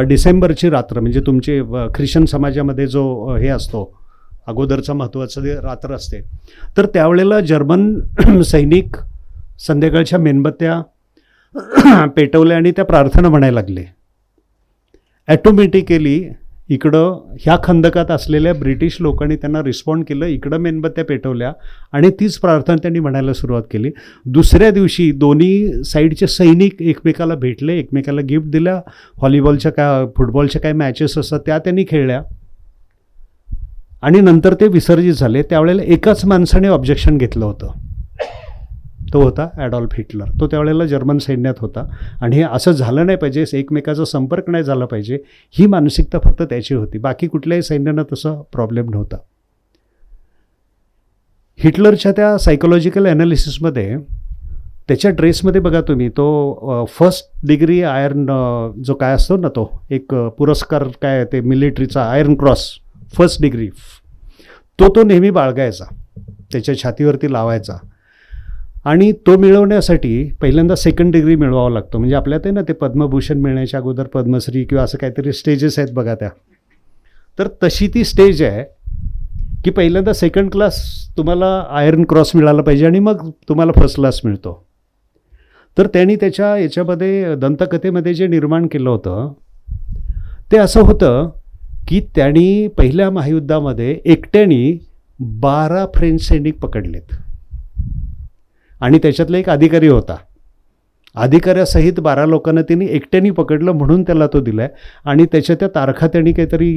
डिसेंबरची रात्र म्हणजे तुमचे ख्रिश्चन समाजामध्ये जो हे असतो अगोदरचा महत्त्वाचं जे रात्र असते, तर त्यावेळेला जर्मन सैनिक संध्याकाळच्या मेणबत्त्या पेटवल्या आणि त्या प्रार्थना म्हणायला लागले. ॲटोमॅटिकली इकडं ह्या खंदकात असलेल्या ब्रिटिश लोकांनी त्यांना रिस्पॉन्ड केलं, इकडं मेणबत्त्या पेटवल्या आणि तीच प्रार्थना त्यांनी म्हणायला सुरुवात केली. दुसऱ्या दिवशी दोन्ही साईडचे सैनिक एकमेकाला भेटले, एकमेकाला गिफ्ट दिल्या, व्हॉलीबॉलच्या काय फुटबॉलच्या काय मॅचेस असतात त्या त्यांनी खेळल्या आणि नंतर ते विसर्जित झाले. त्यावेळेला एकाच माणसाने ऑब्जेक्शन घेतलं होतं, तो होता ॲडॉल्फ हिटलर. तो त्यावेळेला जर्मन सैन्यात होता आणि हे असं झालं नाही पाहिजे, एकमेकाचा संपर्क नाही झाला पाहिजे, ही मानसिकता फक्त त्याची होती. बाकी कुठल्याही सैन्यानं तसा प्रॉब्लेम नव्हता. हिटलरच्या त्या सायकोलॉजिकल ॲनालिसिसमध्ये त्याच्या ड्रेसमध्ये बघा तुम्ही, तो फर्स्ट डिग्री आयर्न जो काय असतो ना, तो एक पुरस्कार काय ते मिलिटरीचा आयर्न क्रॉस फर्स्ट डिग्री, तो नेहमी बाळगायचा, त्याच्या छातीवरती लावायचा. आणि तो मिळवण्यासाठी पहिल्यांदा सेकंड डिग्री मिळवावा लागतो. म्हणजे आपल्यात आहे ना ते पद्मभूषण मिळण्याच्या अगोदर पद्मश्री किंवा असं काहीतरी स्टेजेस आहेत बघा त्या. तर तशी ती स्टेज आहे की पहिल्यांदा सेकंड क्लास तुम्हाला आयर्न क्रॉस मिळाला पाहिजे आणि मग तुम्हाला फर्स्ट क्लास मिळतो. तर त्यांनी त्याच्या याच्यामध्ये दंतकथेमध्ये जे निर्माण केलं होतं ते असं होतं की त्यांनी पहिल्या महायुद्धामध्ये एकट्याने 12 फ्रेंच सैनिक पकडलेत आणि त्याच्यातला एक अधिकारी होता. अधिकाऱ्यासहित 12 लोकांना त्यांनी एकट्याने पकडलं म्हणून त्याला तो दिला आहे. आणि त्याच्या त्या तारखा त्यांनी काहीतरी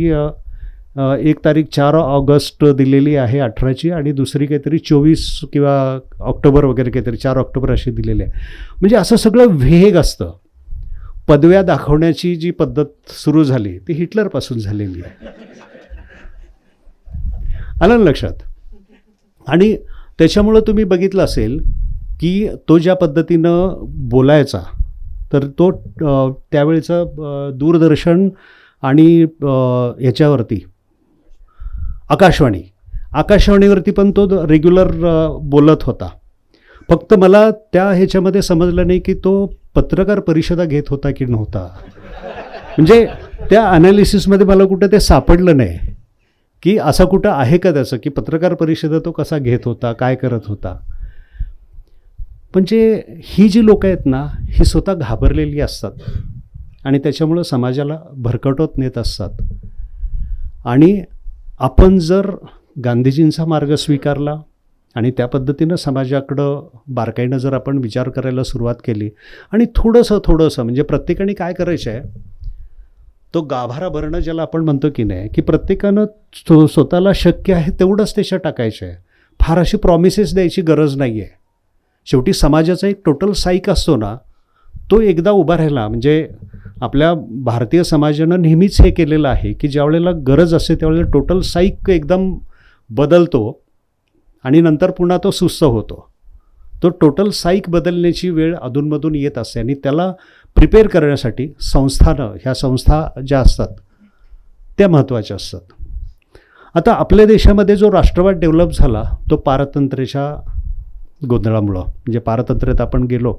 एक तारीख 4 ऑगस्ट दिलेली आहे 18ची आणि दुसरी काहीतरी 24 किंवा ऑक्टोबर वगैरे काहीतरी 4 ऑक्टोबर अशी दिलेली आहे. म्हणजे असं सगळं वेग असतं. पदव्या दाखवण्याची जी पद्धत सुरू झाली ती हिटलरपासून झालेली आहे. आलं ना लक्षात. आणि त्याच्यामुळं तुम्ही बघितलं असेल की तो ज्या पद्धतीनं बोलायचा, तर तो त्यावेळेचं दूरदर्शन आणि याच्यावरती आकाशवाणीवरती पण तो रेग्युलर बोलत होता. फक्त मला त्या ह्याच्यामध्ये समजलं नाही की तो पत्रकार परिषदा घेत होता की नव्हता. म्हणजे त्या ॲनालिसिसमध्ये मला कुठं ते सापडलं नाही की असं कुठं आहे का त्याचं की पत्रकार परिषदा तो कसा घेत होता, काय करत होता. म्हणजे ही जी लोकं आहेत ना ही स्वतः घाबरलेली असतात आणि त्याच्यामुळं समाजाला भरकटवत नेत असतात. आणि आपण जर गांधीजींचा मार्ग स्वीकारला आणि त्या पद्धतीनं समाजाकडं बारकाईनं जर आपण विचार करायला सुरुवात केली आणि थोडंसं म्हणजे प्रत्येकाने काय करायचं आहे, तो गाभारा भरणं ज्याला आपण म्हणतो की नाही, की प्रत्येकानं स्वतःला शक्य आहे तेवढंच त्याच्यात टाकायचं आहे. फार अशी प्रॉमिसेस द्यायची गरज नाही आहे. शेवटी समाजाचा एक टोटल साईक असतो ना, तो एकदा उभा राहिला. म्हणजे आपल्या भारतीय समाजानं नेहमीच हे केलेलं आहे की ज्या वेळेला गरज असते त्यावेळेला टोटल साईक एकदम बदलतो आणि नंतर पुन्हा तो सुस्त होतो. तो टोटल साईक बदलण्याची वेळ अधूनमधून येत असते आणि त्याला प्रिपेअर करण्यासाठी ह्या संस्था ज्या असतात त्या महत्त्वाच्या असतात. आता आपल्या देशामध्ये जो राष्ट्रवाद डेव्हलप झाला तो पारतंत्र्याच्या गोंधळामुळं, म्हणजे पारतंत्र्यात आपण गेलो.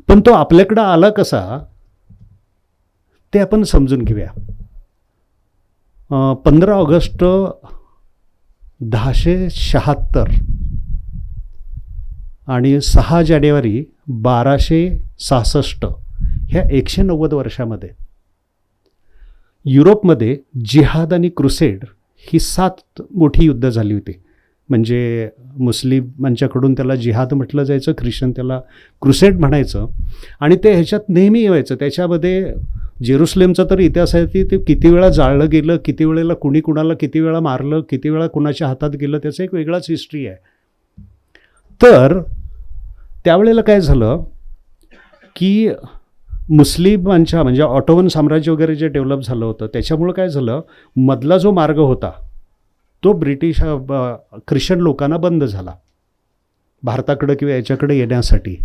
पण तो आपल्याकडं आला कसा ते आपण समजून घेऊया. 15 ऑगस्ट 1076 आणि 6 जानेवारी 1266 ह्या 190 वर्षामध्ये युरोपमध्ये जिहाद आणि क्रुसेड ही 7 मोठी युद्ध झाली होती. म्हणजे मुस्लिमांच्याकडून त्याला जिहाद म्हटलं जायचं, ख्रिश्चन त्याला क्रुसेड म्हणायचं. आणि ते ह्याच्यात नेहमी व्हायचं. त्याच्यामध्ये जेरुसलेमचा तर इतिहास आहे की ते किती वेळा जाळलं गेलं, किती वेळेला कुणी कुणाला किती वेळा मारलं, किती वेळा कुणाच्या हातात गेलं, त्याचं एक वेगळाच हिस्ट्री आहे. तर त्यावेळेला काय झालं की मुस्लिमांच्या म्हणजे ऑटोमन साम्राज्य वगैरे जे डेव्हलप झालं होतं त्याच्यामुळं काय झालं, मधला जो मार्ग होता तो ब्रिटिश ख्रिश्चन लोकांना बंद झाला भारताकडं किंवा याच्याकडे येण्यासाठी.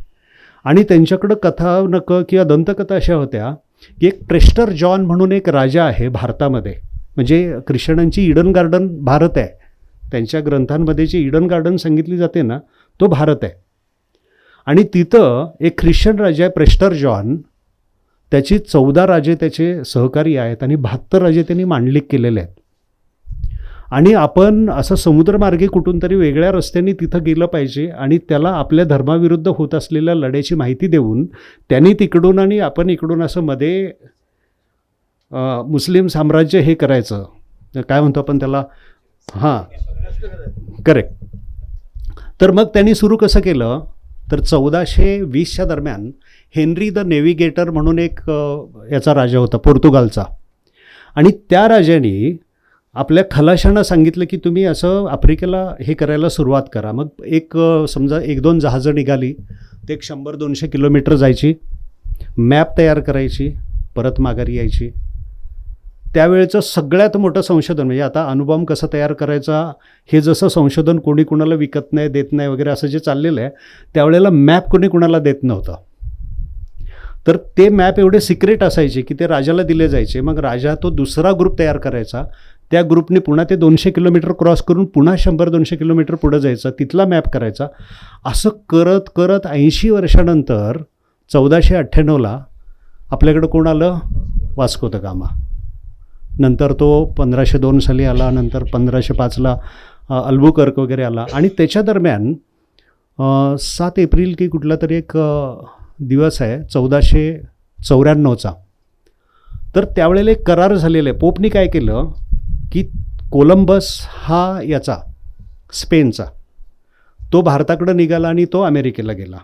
आणि त्यांच्याकडं कथानकं किंवा दंतकथा अशा होत्या की एक प्रेस्टर जॉन म्हणून एक राजा आहे भारतामध्ये. म्हणजे ख्रिश्चनांची इडन गार्डन भारत आहे. त्यांच्या ग्रंथांमध्ये जी इडन गार्डन सांगितली जाते ना, तो भारत आहे. आणि तिथं एक ख्रिश्चन राजा आहे प्रेस्टर जॉन, त्याची 14 राजे त्याचे सहकारी आहेत आणि 72 राजे त्यांनी मांडलिक केलेले आहेत. आणि आपण असं समुद्रमार्गे कुठून तरी वेगळ्या रस्त्याने तिथं गेलं पाहिजे आणि त्याला आपल्या धर्माविरुद्ध होत असलेल्या लढ्याची माहिती देऊन त्यांनी तिकडून आणि आपण इकडून असं मध्ये मुस्लिम साम्राज्य हे करायचं, काय म्हणतो आपण त्याला, हां करेक्ट. तर मग त्यांनी सुरू कसं केलं तर 1420च्या दरम्यान हेनरी द नेव्हिगेटर म्हणून एक याचा राजा होता पोर्तुगालचा. आणि त्या राजाने आपल्या खलाशांना सांगितलं की तुम्ही असं आफ्रिकेला हे करायला सुरुवात करा. मग एक समजा 1-2 जहाजं निघाली, ते एक 100-200 किलोमीटर जायची, मॅप तयार करायची, परत माघारी यायची. त्यावेळेचं सगळ्यात मोठं संशोधन म्हणजे आता अणुबॉम्ब कसा तयार करायचा हे जसं संशोधन कोणी कुणाला विकत नाही देत नाही वगैरे असं जे चाललेलं आहे, त्यावेळेला मॅप कोणी कुणाला देत नव्हतं. तर ते मॅप एवढे सिक्रेट असायचे की ते राजाला दिले जायचे. मग राजा तो दुसरा ग्रुप तयार करायचा, त्या ग्रुपने पुन्हा ते 200 किलोमीटर क्रॉस करून पुन्हा 100-200 किलोमीटर पुढं जायचं, तिथला मॅप करायचा. असं करत करत 80 वर्षानंतर 1498ला आपल्याकडं कोण आलं, वास्को द गामा. नंतर तो 1502 साली आला, नंतर 1505ला अल्बुकर्क वगैरे आला. आणि त्याच्या दरम्यान 7 एप्रिल की कुठला तरी एक दिवस आहे 1494चा. तर त्यावेळेला एक करार झालेला आहे. पोपनी काय केलं की कोलंबस हा याचा स्पेनचा तो भारताकडं निघाला आणि तो अमेरिकेला गेला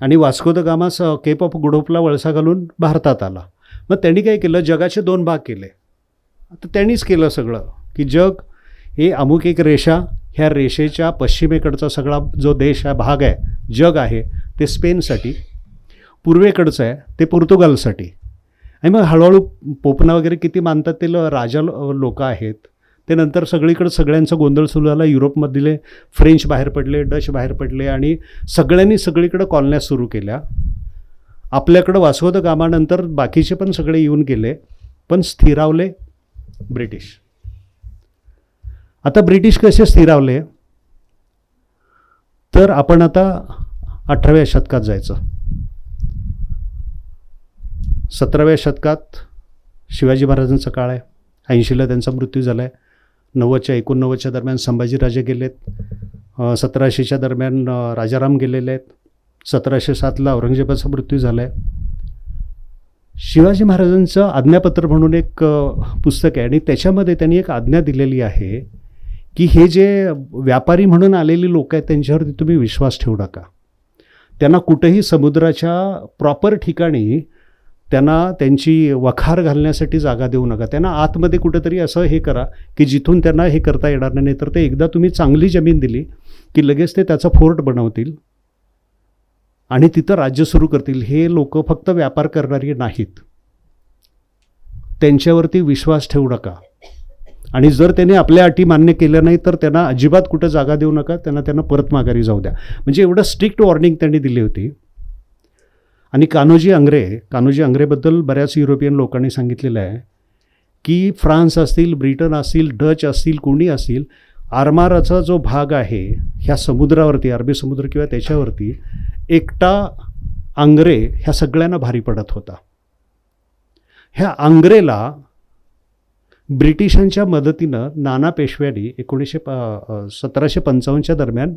आणि Vasco da Gama Cape of Good होपला वळसा घालून भारतात आला. मग त्यांनी काय केलं, जगाचे 2 भाग केले. आता त्यांनीच केलं सगळं की जग हे अमुक एक रेषा, ह्या रेषेच्या पश्चिमेकडचा सगळा जो देश आहे भाग आहे जग आहे ते स्पेनसाठी, पूर्वेकडचं आहे ते पोर्तुगालसाठी. आणि मग हळूहळू पोपना वगैरे किती मानतात ते राजा लोक आहेत ते नंतर सगळीकडं सगळ्यांचा गोंधळ सुरू झाला. युरोपमधले फ्रेंच बाहेर पडले, डच बाहेर पडले आणि सगळ्यांनी सगळीकडं कॉलन्या सुरू केल्या. आपल्याकडं वास्को द गामानंतर बाकीचे पण सगळे येऊन गेले, पण स्थिरावले ब्रिटिश. आता ब्रिटिश कसे स्थिरावले तर आपण आता 18व्या शतकात जायचं. 17व्या शतकात शिवाजी महाराजांचा काळ आहे. 80ला त्यांचा मृत्यू झाला आहे. 90च्या दरम्यान संभाजीराजे गेलेत. 1700च्या दरम्यान राजाराम गेलेले आहेत. 1707ला औरंगजेबाचा मृत्यू झाला आहे. शिवाजी महाराजांचं आज्ञापत्र म्हणून एक पुस्तक आहे आणि त्याच्यामध्ये त्यांनी एक आज्ञा दिलेली आहे की हे जे व्यापारी म्हणून आलेली लोक आहेत त्यांच्यावरती तुम्ही विश्वास ठेवू नका. त्यांना कुठेही समुद्राच्या प्रॉपर ठिकाणी त्यांना त्यांची वखार घालण्यासाठी जागा देऊ नका. त्यांना आतमध्ये कुठेतरी असं हे करा की जिथून त्यांना हे करता येणार नाही. तर ते एकदा तुम्ही चांगली जमीन दिली की लगेच ते त्याचा फोर्ट बनवतील आणि तिथं राज्य सुरू करतील. हे लोक फक्त व्यापार करणारी नाहीत, त्यांच्यावरती विश्वास ठेवू नका. आणि जर त्याने आपल्या अटी मान्य केल्या नाही तर त्यांना अजिबात कुठं जागा देऊ नका, त्यांना परत माघारी जाऊ द्या. म्हणजे एवढं स्ट्रिक्ट वॉर्निंग त्यांनी दिली होती. आणि कान्होजी आंग्रेबद्दल बऱ्याच युरोपियन लोकांनी सांगितलेलं आहे की फ्रान्स असतील, ब्रिटन असतील, डच असतील, कोणी असतील, आरमाराचा जो भाग आहे ह्या समुद्रावरती, अरबी समुद्र किंवा त्याच्यावरती एकटा आंग्रे ह्या सगळ्यांना भारी पडत होता. ह्या आंग्रेला ब्रिटिशांच्या मदतीनं नाना पेशव्यांनी 1755च्या दरम्यान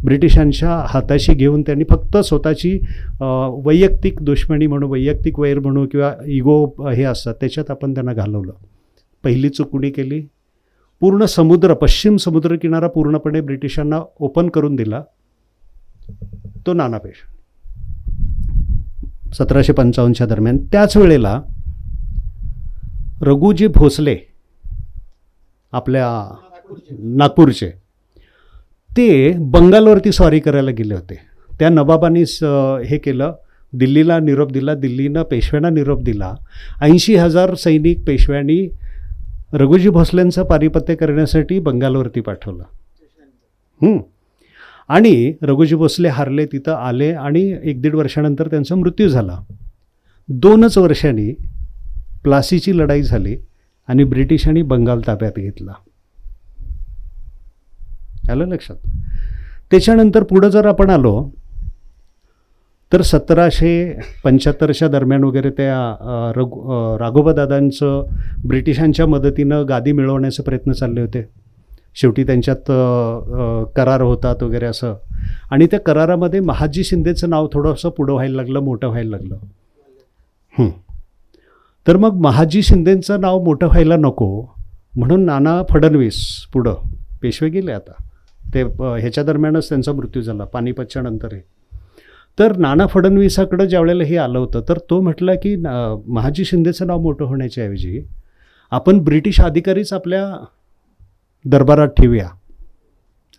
ब्रिटिशांच्या हाताशी घेऊन त्यांनी फक्त स्वतःची वैयक्तिक दुश्मनी म्हणू, वैयक्तिक वैर म्हणू किंवा इगो हे असतात त्याच्यात आपण त्यांना घालवलं. पहिली चूक कुणी केली, पूर्ण समुद्र, पश्चिम समुद्रकिनारा पूर्णपणे ब्रिटिशांना ओपन करून दिला तो नाना पेशवे 1755च्या दरम्यान. त्याच वेळेला रघुजी भोसले आपल्या नागपूरचे, ते बंगालवरती स्वारी करायला गेले होते. त्या नवाबांनी हे केलं, दिल्लीला निरोप दिला, दिल्लीनं पेशव्यांना निरोप दिला. 80,000 सैनिक पेशव्यांनी रघुजी भोसलेंचं पारिपत्य करण्यासाठी बंगालवरती पाठवलं. आणि रघुजी भोसले हारले, तिथं आले आणि 1-1.5 वर्षानंतर त्यांचा मृत्यू झाला. 2च वर्षांनी प्लासीची लढाई झाली आणि ब्रिटिशांनी बंगाल ताब्यात घेतला. आलं लक्षात. त्याच्यानंतर पुढं जर आपण आलो तर 1775च्या दरम्यान वगैरे त्या राघोबादादांचं ब्रिटिशांच्या मदतीनं गादी मिळवण्याचे प्रयत्न चालले होते. शेवटी त्यांच्यात करार होतात वगैरे असं. आणि त्या करारामध्ये महाजी शिंदेचं नाव थोडंसं पुढं व्हायला लागलं, मोठं व्हायला लागलं. तर मग महाजी शिंदेंचं नाव मोठं व्हायला नको म्हणून नाना फडणवीस पुढं पेशवे गेले. आता ते ह्याच्या दरम्यानच त्यांचा मृत्यू झाला, पानिपतच्या नंतरही. तर नाना फडणवीसाकडं ज्या वेळेला हे आलं होतं तर तो म्हटला की महाजी शिंदेचं नाव मोठं होण्याच्या ऐवजी आपण ब्रिटिश अधिकारीच आपल्या दरबारात ठेवूया.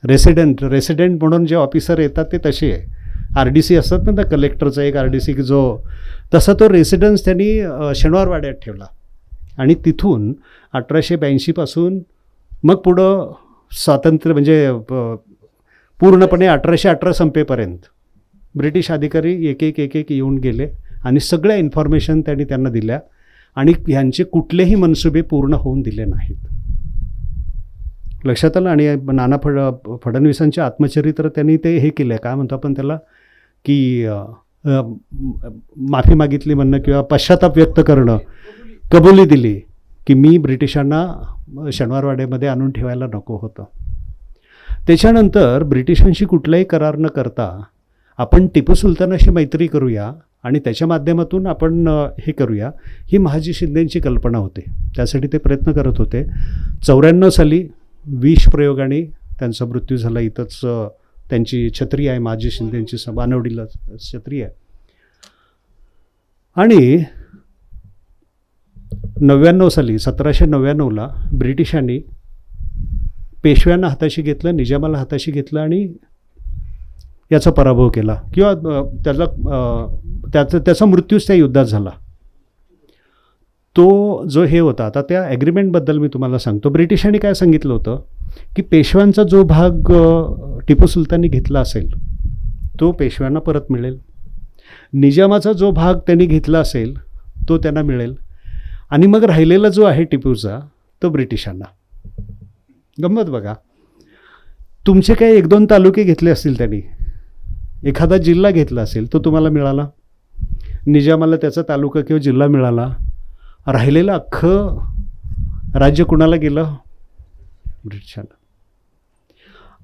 रेसिडेंट म्हणून जे ऑफिसर येतात ते तसे आहे. RDC असतात ना, त्या कलेक्टरचा एक RDC जो, तसा तो रेसिडेन्स त्यांनी शनिवारवाड्यात ठेवला. आणि तिथून 1882 मग पुढं स्वातंत्र्य म्हणजे पूर्णपणे 1818 संपेपर्यंत ब्रिटिश अधिकारी एक एक येऊन गेले आणि सगळ्या इन्फॉर्मेशन त्यांना दिल्या आणि ह्यांचे कुठलेही मनसुबे पूर्ण होऊन दिले नाहीत. लक्षात आलं. आणि नाना फडणवीसांचे आत्मचरित्र त्यांनी ते हे केलं, काय म्हणतो आपण त्याला, की माफी मागितली म्हणणं किंवा पश्चाताप व्यक्त करणं, कबुली दिली की मी ब्रिटिशांना शनिवारवाड्यामध्ये आणून ठेवायला नको होतं. त्याच्यानंतर ब्रिटिशांशी कुठलाही करार न करता आपण टिपू सुलतानाशी मैत्री करूया आणि त्याच्या माध्यमातून आपण हे करूया, ही महाजी शिंदेंची कल्पना होती. त्यासाठी ते प्रयत्न करत होते. 94 साली विष प्रयोगाने त्यांचा मृत्यू झाला. इथंच त्यांची छत्री आहे, महाजी शिंदेंची बानवडीला छत्री आहे. आणि 99 साली 1799ला ब्रिटिशांनी पेशव्यांना हाताशी घेतलं, निजामाला हाताशी घेतलं आणि याचा पराभव केला किंवा त्याचा मृत्यूच त्या युद्धात झाला. तो जो हे होता, आता त्या ॲग्रीमेंटबद्दल मी तुम्हाला सांगतो. ब्रिटिशांनी काय सांगितलं होतं की पेशव्यांचा जो भाग टिपू सुलताननी घेतला असेल तो पेशव्यांना परत मिळेल, निजामाचा जो भाग त्यांनी घेतला असेल तो त्यांना मिळेल आणि मग राहिलेला जो आहे टिपूचा तो ब्रिटिशांना. गंमत बघा, तुमचे काही 1-2 तालुके घेतले असतील त्यांनी, एखादा जिल्हा घेतला असेल तो तुम्हाला मिळाला, निजामाला त्याचा तालुका किंवा जिल्हा मिळाला, राहिलेलं अख्खं राज्य कुणाला गेलं? ब्रिटिशांना.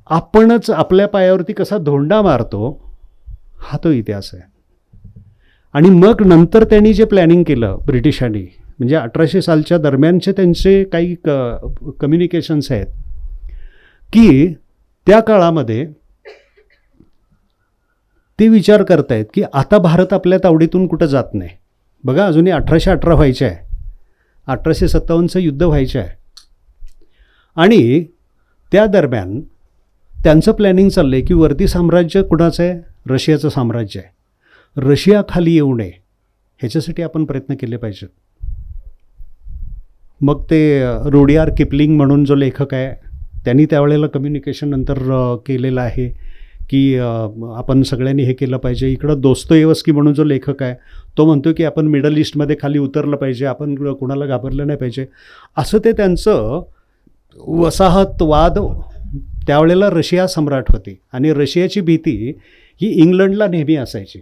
आपणच आपल्या पायावरती कसा धोंडा मारतो हा तो इतिहास आहे. आणि मग नंतर त्यांनी जे प्लॅनिंग केलं ब्रिटिशांनी, म्हणजे 1800 सालच्या दरम्यानचे त्यांचे काही कम्युनिकेशन्स आहेत की त्या काळामध्ये ते विचार करतायत की आता भारत आपल्या तावडीतून कुठं जात नाही. बघा, अजूनही 1818 व्हायचं आहे, 1857चं युद्ध व्हायचं आहे. आणि त्या दरम्यान त्यांचं प्लॅनिंग चाललं आहे की वरती साम्राज्य कुणाचं आहे? रशियाचं साम्राज्य आहे. रशिया खाली येऊ नये ह्याच्यासाठी आपण प्रयत्न केले पाहिजेत. मग ते रुडियार्ड किपलिंग म्हणून जो लेखक आहे त्यांनी त्यावेळेला कम्युनिकेशन नंतर केलेलं आहे की आपण सगळ्यांनी हे केलं पाहिजे. इकडं दोस्तोयेव्स्की म्हणून जो लेखक आहे तो म्हणतो की आपण मिडल ईस्टमध्ये खाली उतरलं पाहिजे, आपण कुणाला घाबरलं नाही पाहिजे. असं ते त्यांचं वसाहतवाद. त्यावेळेला रशिया सम्राट होती आणि रशियाची भीती ही इंग्लंडला नेहमी असायची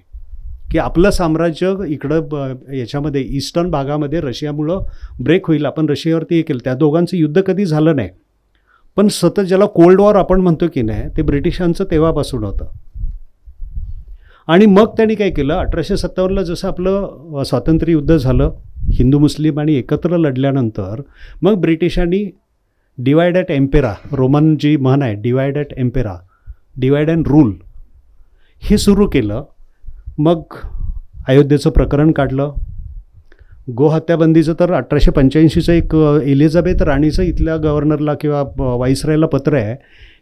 की आपलं साम्राज्य इकडं याच्यामध्ये ईस्टर्न भागामध्ये रशियामुळं ब्रेक होईल, आपण रशियावरती हे केलं. त्या दोघांचं युद्ध कधी झालं नाही, पण सतत ज्याला कोल्ड वॉर आपण म्हणतो की नाही ते ब्रिटिशांचं तेव्हापासून होतं. आणि मग त्यांनी काय केलं, 1857ला जसं आपलं स्वातंत्र्य युद्ध झालं, हिंदू मुस्लिम आणि एकत्र लढल्यानंतर मग ब्रिटिशांनी डिवाइड ॲट एम्पेरा, रोमन जी म्हण आहे divide at एम्पेरा, divide and rule, हे सुरू केलं. मग अयोध्येचं प्रकरण काढलं. गोहत्याबंदीचं तर 1885चं एक एलिझाबेथ राणीचं इथल्या गव्हर्नरला किंवा व्हाईसरायला पत्र आहे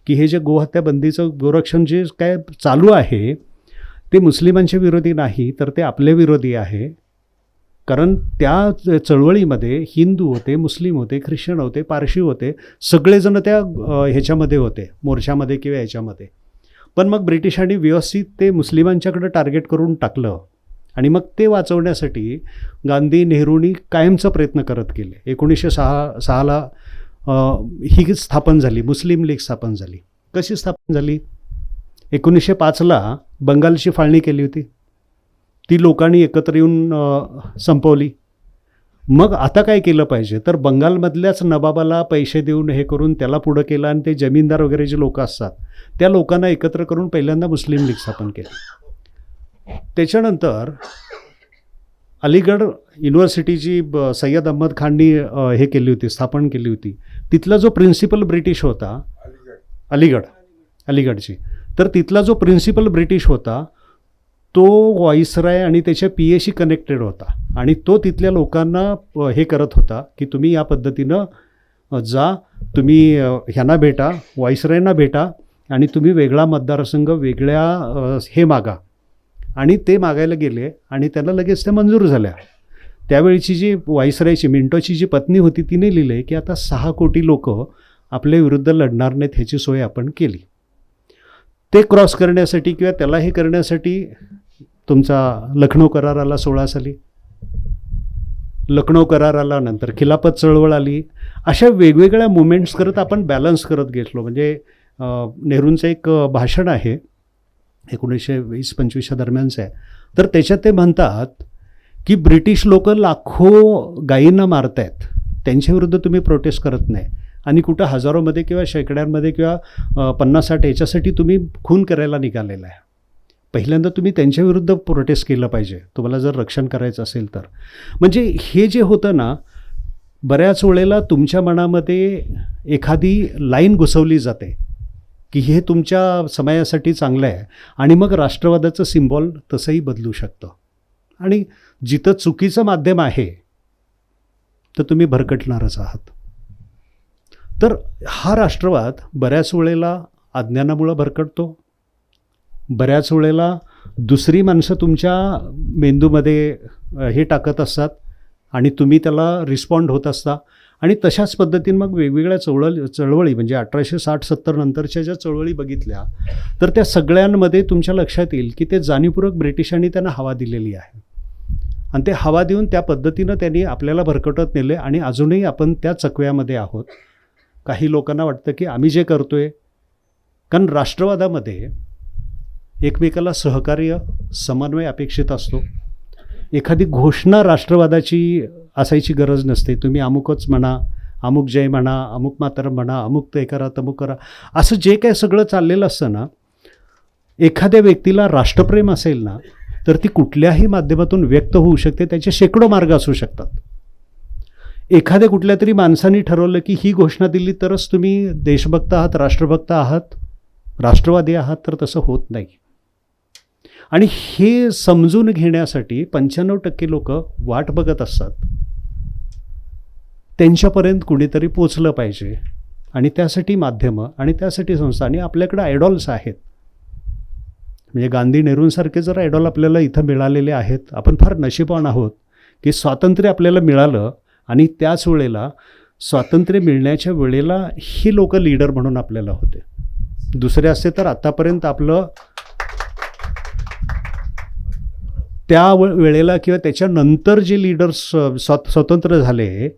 की हे जे गोहत्याबंदीचं गोरक्षण जे काय चालू आहे ते मुस्लिमांच्या विरोधी नाही, तर ते आपल्या विरोधी आहे. कारण त्या चळवळीमध्ये हिंदू होते, मुस्लिम होते, ख्रिश्चन होते, पारशी होते, सगळेजण त्या ह्याच्यामध्ये होते, मोर्चामध्ये किंवा ह्याच्यामध्ये. पण मग ब्रिटिशांनी व्यवस्थित ते मुस्लिमांच्याकडे टार्गेट करून टाकलं आणि मग ते वाचवण्यासाठी गांधी नेहरूंनी कायमचा प्रयत्न करत गेले. 1906ला ही स्थापन झाली, मुस्लिम लीग स्थापन झाली. कशी स्थापन झाली? 1905ला बंगालची फाळणी केली होती, ती लोकांनी एकत्र येऊन संपवली. मग आता काय केलं पाहिजे, तर बंगालमधल्याच नवाबाला पैसे देऊन हे करून त्याला पुढं केलं आणि ते जमीनदार वगैरे जे लोक असतात त्या लोकांना एकत्र करून पहिल्यांदा मुस्लिम लीग स्थापन केली. त्याच्यानंतर अलीगड युनिव्हर्सिटीची सय्यद अहमद खाननी हे केली होती, स्थापन केली होती. तिथला जो प्रिन्सिपल ब्रिटिश होता, अलीगडची, तर तिथला जो प्रिन्सिपल ब्रिटिश होता तो व्हाईसराय आणि त्याच्या PA कनेक्टेड होता आणि तो तिथल्या लोकांना हे करत होता की तुम्ही या पद्धतीनं जा, तुम्ही ह्यांना भेटा, व्हाईसरायना भेटा आणि तुम्ही वेगळा मतदारसंघ, वेगळ्या हे मागा. आणि ते मागायला गेले आणि त्यांना लगेच त्या मंजूर झाल्या. त्यावेळीची जी व्हाईसरायची मिंटोची जी पत्नी होती तिने लिहिले की आता 6 कोटी लोक आपल्या विरुद्ध लढणार नाहीत ह्याची सोय आपण केली. ते क्रॉस करण्यासाठी किंवा त्याला हे करण्यासाठी तुमचा लखनौ करार आला 16 साली. लखनौ करार आला, नंतर खिलाफत चळवळ आली. अशा वेगवेगळ्या मुवमेंट्स करत आपण बॅलन्स करत घेतलो. म्हणजे नेहरूंचं एक भाषण आहे 1920-25 दरम्यानचं आहे, तर त्याच्यात ते म्हणतात की ब्रिटिश लोक लाखो गायींना मारत आहेत, त्यांच्याविरुद्ध तुम्ही प्रोटेस्ट करत नाही आणि कुठं हजारोमध्ये किंवा शेकड्यांमध्ये किंवा 50-60 याच्यासाठी तुम्ही खून करायला निघालेला आहे. पहिल्यांदा तुम्ही त्यांच्याविरुद्ध प्रोटेस्ट केलं पाहिजे तुम्हाला जर रक्षण करायचं असेल तर. म्हणजे हे जे होतं ना, बऱ्याच वेळेला तुमच्या मनामध्ये एखादी लाईन घुसवली जाते की हे तुमच्या समाजासाठी चांगलं आहे आणि मग राष्ट्रवादाचं सिम्बॉल तसंही बदलू शकतं. आणि जिथं चुकीचं माध्यम आहे तर तुम्ही भरकटणारच आहात. तर हा राष्ट्रवाद बऱ्याच वेळेला अज्ञानामुळं भरकटतो, बऱ्याच वेळेला दुसरी माणसं तुमच्या मेंदूमध्ये हे टाकत असतात आणि तुम्ही त्याला रिस्पॉन्ड होत असता. आणि तशाच पद्धतीने मग वेगवेगळ्या चळवळी म्हणजे 1860-70 नंतरच्या ज्या चळवळी बघितल्या तर त्या सगळ्यांमध्ये तुमच्या लक्षात येईल की ते जाणीवपूर्वक ब्रिटिशांनी त्यांना हवा दिलेली आहे आणि ते हवा देऊन त्या पद्धतीनं त्यांनी आपल्याला भरकटत नेले आणि अजूनही आपण त्या चकव्यामध्ये आहोत. काही लोकांना वाटतं की आम्ही जे करतोय, कारण राष्ट्रवादामध्ये एकमेकाला सहकार्य, समन्वय अपेक्षित असतो. एखादी घोषणा राष्ट्रवादाची असायची गरज नसते. तुम्ही अमुकच म्हणा, अमुक जय म्हणा, अमुक मातरम म्हणा, अमुक ते करा, तमुक करा, असं जे काय सगळं चाललेलं असतं ना, एखाद्या व्यक्तीला राष्ट्रप्रेम असेल ना तर ती कुठल्याही माध्यमातून व्यक्त होऊ शकते. त्याचे शेकडो मार्ग असू शकतात. एखाद्या कुठल्या तरी माणसाने ठरवलं की ही घोषणा दिली तरच तुम्ही देशभक्त आहात, राष्ट्रभक्त आहात, राष्ट्रवादी आहात, तर तसं होत नाही. आणि हे समजून घेण्यासाठी 95% लोक वाट बघत असतात. त्यांच्यापर्यंत कुणीतरी पोचलं पाहिजे आणि त्यासाठी माध्यमं आणि त्यासाठी संस्था आणि आपल्याकडे आयडॉल्स आहेत. म्हणजे गांधी नेहरूंसारखे जर आयडॉल आपल्याला इथं मिळालेले आहेत. आपण फार नशीबवान आहोत की स्वातंत्र्य आपल्याला मिळालं आणि त्याच वेळेला स्वातंत्र्य मिळण्याच्या वेळेला ही लोक लीडर म्हणून आपल्याला होते. दुसरे असते तर आत्तापर्यंत आपलं त्या वेळेला किंवा त्याच्यानंतर जे लीडर्स स्वतंत्र झाले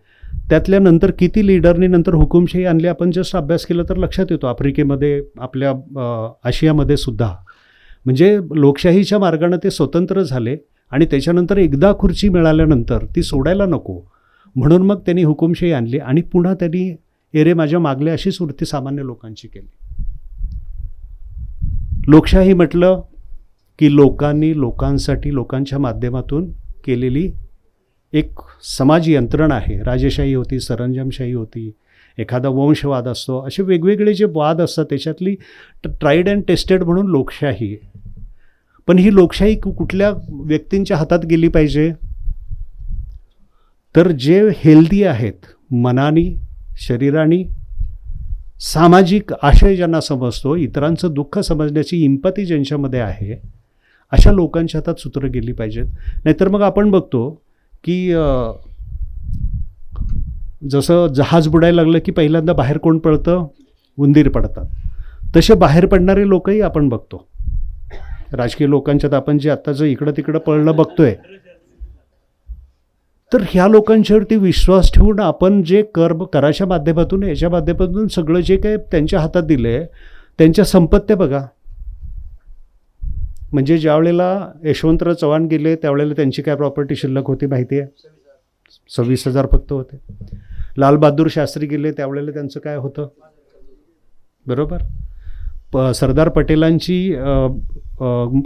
त्यातल्या नंतर किती लीडरनी नंतर हुकुमशाही आणली आपण जस्ट अभ्यास केला तर लक्षात येतो. आफ्रिकेमध्ये, आपल्या आशियामध्ये सुद्धा. म्हणजे लोकशाहीच्या मार्गाने ते स्वतंत्र झाले आणि त्याच्यानंतर एकदा खुर्ची मिळाल्यानंतर ती सोडायला नको म्हणून मग त्यांनी हुकुमशाही आणली आणि पुन्हा त्यांनी एरे माझ्या मागले अशीच वृत्ती सामान्य लोकांची केली. लोकशाही म्हटलं की लोकांनी लोकांसाठी लोकांच्या माध्यमातून केलेली एक समाज यंत्रणा आहे. राजेशाही होती, सरंजामशाही होती, एखादा वंशवाद असतो, असे वेगवेगळे जे वाद असतात त्याच्यातली ट्राईड अँड टेस्टेड म्हणून लोकशाही. पण ही लोकशाही कुठल्या व्यक्तींच्या हातात गेली पाहिजे, तर जे हेल्दी आहेत मनाने, शरीराने, सामाजिक आशय ज्यांना समजतो, इतरांचं दुःख समजण्याची इम्पॅथी ज्यांच्यामध्ये आहे, अशा लोकांच्या हातात सूत्रं गेली पाहिजेत. नाहीतर मग आपण बघतो की जसं जहाज बुडायला लागलं की पहिल्यांदा बाहेर कोण पडतं, उंदीर पडतात. तसे बाहेर पडणारे लोकही आपण बघतो. राजकीय लोकांच्यात आपण जे आत्ताचं इकडं तिकडं पळणं बघतोय, तर ह्या लोकांच्यावरती विश्वास ठेवून आपण जे कराच्या माध्यमातून, याच्या माध्यमातून सगळं जे काही त्यांच्या हातात दिलं आहे, त्यांच्या संपत्त्या बघा. म्हणजे ज्या वेळेला यशवंतराव चव्हाण गेले त्यावेळेला त्यांची काय प्रॉपर्टी शिल्लक होती माहिती आहे? 26,000 फक्त होते. लालबहादूर शास्त्री गेले त्यावेळेला त्यांचं काय होतं, बरोबर? सरदार पटेलांची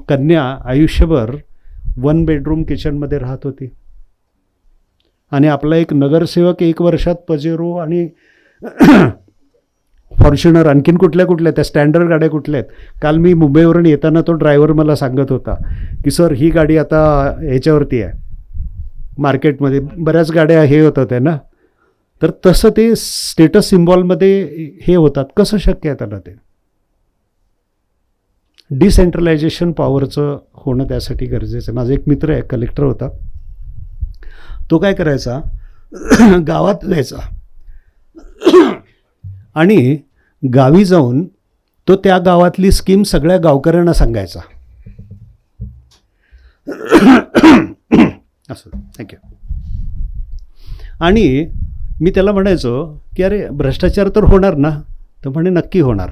कन्या आयुष्यभर 1 बेडरूम किचनमध्ये राहत होती. आणि आपला एक नगरसेवक 1 वर्षात पजेरो आणि फॉर्च्युनर, आणखीन कुठल्या त्या स्टँडर्ड गाड्या कुठल्या आहेत. काल मी मुंबईवरून येताना तो ड्रायव्हर मला सांगत होता की सर ही गाडी आता ह्याच्यावरती आहे, मार्केटमध्ये बऱ्याच गाड्या हे होतात आहे ना. तर तसं ते स्टेटस सिम्बॉलमध्ये हे होतात. कसं शक्य आहे त्याला? ते डिसेंट्रलायझेशन पॉवरचं होणं त्यासाठी गरजेचं आहे. माझा एक मित्र आहे, कलेक्टर होता. तो काय करायचा, गावात जायचा आणि गावी जाऊन तो त्या गावातली स्कीम सगळ्या गावकऱ्यांना सांगायचा. असं थँक्यू. आणि मी त्याला म्हणायचो की अरे भ्रष्टाचार तर होणार ना? तर म्हणे नक्की होणार,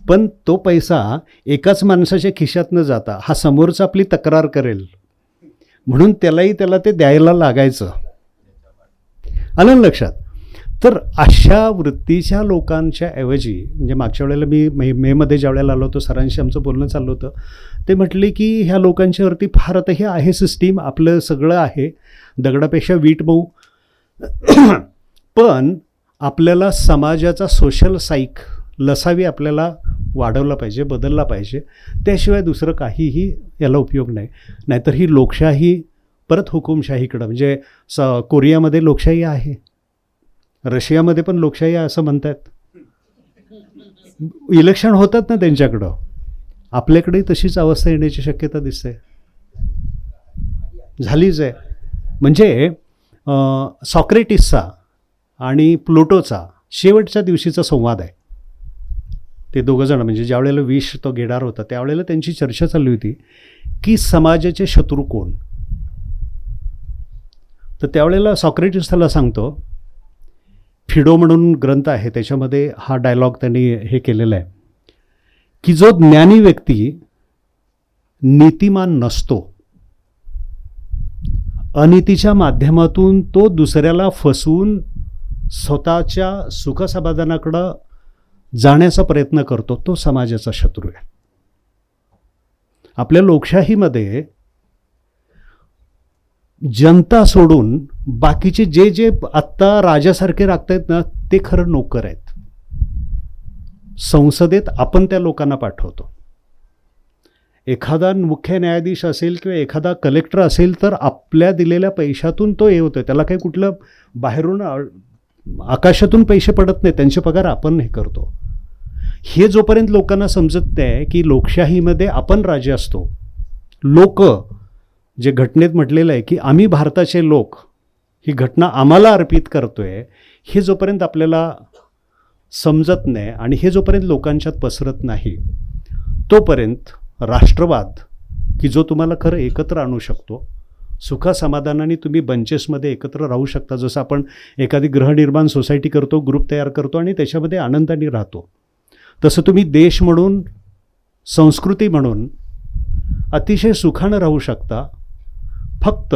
पण तो पैसा एकाच माणसाच्या खिशात न जाता हा समोरचा आपली तक्रार करेल म्हणून त्याला ते द्यायला लागायचं. आलं ना लक्षात? तर अशा वृत्तीच्या लोकांच्या ऐवजी, म्हणजे मागच्या वेळेला मी मेमध्ये ज्या वेळेला आलो होतो सरांशी आमचं बोलणं चाललं होतं, ते म्हटले की ह्या लोकांच्यावरती फार आता हे आहे सिस्टीम, आपलं सगळं आहे, दगडापेक्षा वीट मऊ, पण आपल्याला समाजाचा सोशल साईक लसावी आपल्याला वाढवला पाहिजे, बदलला पाहिजे, त्याशिवाय दुसरं काहीही याला उपयोग नाही. नाहीतर ही लोकशाही परत हुकुमशाहीकडं, म्हणजे कोरियामध्ये लोकशाही आहे, रशियामध्ये पण लोकशाही आहे असं म्हणतात, इलेक्शन होतात ना त्यांच्याकडं. आपल्याकडेही तशीच अवस्था येण्याची शक्यता दिसते, झालीच आहे. म्हणजे सॉक्रेटिसचा आणि प्लुटोचा शेवटच्या दिवशीचा संवाद आहे. ते दोघंजण म्हणजे ज्या वेळेला विष तो घेणार होता त्यावेळेला त्यांची चर्चा चालली होती की समाजाचे शत्रू कोण. तर त्यावेळेला सॉक्रेटिस त्याला सांगतो, फिडो म्हणून ग्रंथ आहे त्याच्यामध्ये हा डायलॉग त्यांनी हे केलेला आहे की जो ज्ञानी व्यक्ती नीतिमान नसतो, अनितीच्या माध्यमातून तो दुसऱ्याला फसवून स्वतःच्या सुखसमाधानाकडं जाण्याचा प्रयत्न करतो, तो समाजाचा शत्रू आहे. आपल्या लोकशाहीमध्ये जनता सोडून बाकीचे जे आत्ता राजासारखे राखतायत ना, ते खरं नोकर आहेत. संसदेत आपण त्या लोकांना पाठवतो. एखादा मुख्य न्यायाधीश असेल किंवा एखादा कलेक्टर असेल तर आपल्या दिलेल्या पैशातून तो हे होतोय, त्याला काही कुठलं बाहेरून आकाशातून पैसे पडत नाही, त्यांचे पगार आपण हे करतो. हे जोपर्यंत लोकांना समजत नाही की लोकशाहीमध्ये आपण राजे असतो, लोक जे घटनेत म्हटलेलं आहे की आम्ही भारताचे लोक, ही घटना आम्हाला अर्पित करतोय, हे जोपर्यंत आपल्याला समजत नाही आणि हे जोपर्यंत लोकांच्यात पसरत नाही, तोपर्यंत राष्ट्रवाद की जो तुम्हाला खरं एकत्र आणू शकतो, सुखासमाधानाने तुम्ही बंचेसमध्ये एकत्र राहू शकता. जसं आपण एखादी गृहनिर्माण सोसायटी करतो, ग्रुप तयार करतो आणि त्याच्यामध्ये आनंदाने राहतो, तसं तुम्ही देश म्हणून, संस्कृती म्हणून अतिशय सुखानं राहू शकता. फक्त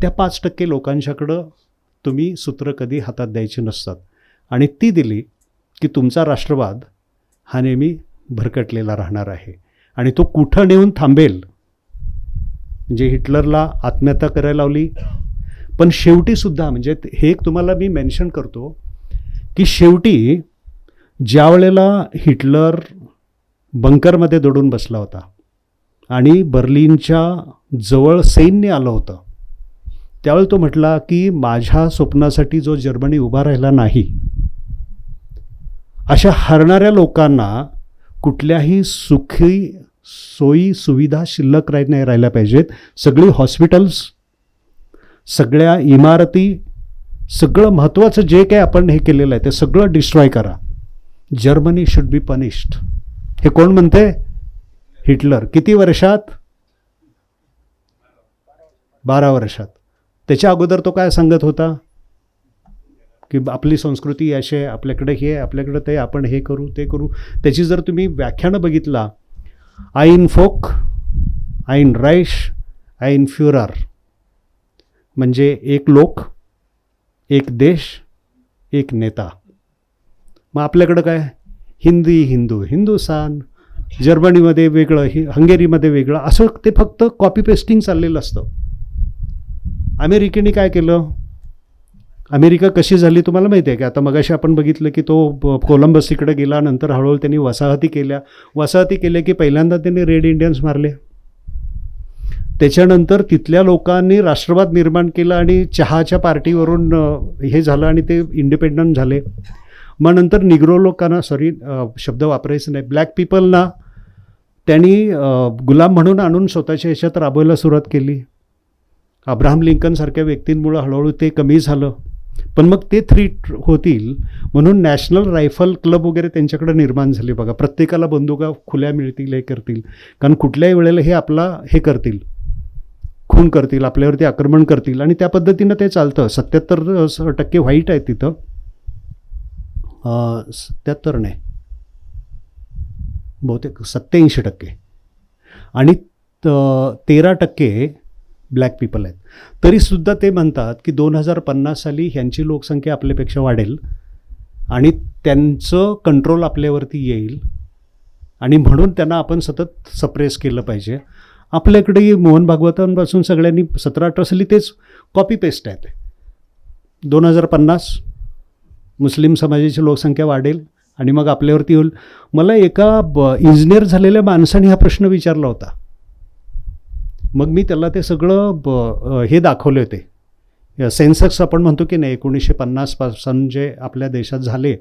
त्या 5% लोकांच्याकडं तुम्ही सूत्र कधी हातात द्यायची नसतात आणि ती दिली की तुमचा राष्ट्रवाद हा नेहमी भरकटलेला राहणार आहे आणि तो कुठं नेऊन थांबेल. म्हणजे हिटलरला आत्महत्या करायला लावली, पण शेवटीसुद्धा म्हणजे हे एक तुम्हाला मी मेन्शन करतो की की शेवटी ज्या वेळेला हिटलर बंकरमध्ये दडून बसला होता आणि बर्लिनच्या जवळ सैन्य आलं होतं, त्यावेळी तो म्हटला की माझ्या स्वप्नासाठी जो जर्मनी उभा राहिला नाही, अशा हरणाऱ्या लोकांना कुठल्याही सुखी सोयी सुविधा शिल्लक नाही राहिल्या पाहिजेत. सगळी हॉस्पिटल्स, सगळ्या इमारती, सगळं महत्त्वाचं जे काही आपण हे केलेलं आहे ते सगळं डिस्ट्रॉय करा. Germany should be punished. हे कोण म्हणते? हिटलर. किती वर्षात? 12 वर्षात. त्याच्या अगोदर तो काय सांगत होता की आपली संस्कृती अशी आहे, आपल्याकडे हे, आपल्याकडे ते, आपण हे करू ते करू. त्याची जर तुम्ही व्याख्यानं बघितला, आईन फोक, आईन राईश, आईन फ्युरर, म्हणजे एक लोक, एक देश, एक नेता. मग आपल्याकडं काय? हिंदी, हिंदू, हिंदुस्थान, जर्मनीमध्ये वेगळं, हंगेरीमध्ये वेगळं, असं ते फक्त कॉपी पेस्टिंग चाललेलं असतं. अमेरिकेने काय केलं? अमेरिका कशी झाली तुम्हाला माहिती आहे की आता मगाशी आपण बघितलं की तो कोलंबस इकडे गेला, नंतर हळूहळू त्यांनी वसाहती केल्या की पहिल्यांदा त्यांनी रेड इंडियन्स मारले. त्याच्यानंतर तिथल्या लोकांनी राष्ट्रवाद निर्माण केला आणि चहाच्या पार्टीवरून हे झालं आणि ते इंडिपेंडंट झाले. मग नंतर निग्रो लोकांना, शब्द वापरायचं नाही, ब्लॅक पीपलना त्यांनी गुलाम म्हणून आणून स्वतःच्या ह्याच्यात राबवायला सुरुवात केली. अब्राहम लिंकनसारख्या व्यक्तींमुळं हळूहळू ते कमी झालं. पण मग ते थ्रीट होतील म्हणून नॅशनल रायफल क्लब वगैरे त्यांच्याकडे निर्माण झाले. बघा, प्रत्येकाला बंदुका खुल्या मिळतील, हे करतील, कारण कुठल्याही वेळेला हे आपला हे करतील, खून करतील, आपल्यावरती आक्रमण करतील, आणि त्या पद्धतीनं ते चालतं. 77% व्हाईट आहे तिथं, 77 नाही, बहुतेक 87%, आणि 13% ब्लॅक पीपल आहेत. तरीसुद्धा ते म्हणतात की 2050 साली ह्यांची लोकसंख्या आपल्यापेक्षा वाढेल आणि त्यांचं कंट्रोल आपल्यावरती येईल, आणि म्हणून त्यांना आपण सतत सप्रेस केलं पाहिजे. आपल्याकडेही मोहन भागवतांपासून सगळ्यांनी 17-18 साली तेच कॉपी पेस्ट आहेत. 2050 मुस्लिम समाजाची लोकसंख्या वाढेल आणि मग आपल्यावरती होईल. मला एका इंजिनियर झालेल्या माणसाने हा प्रश्न विचारला होता. मग मी त्याला ते सगळं हे दाखवले होते. सेन्सक्स आपण म्हणतो की नाही, 1950 पासून जे आपल्या देशात झाले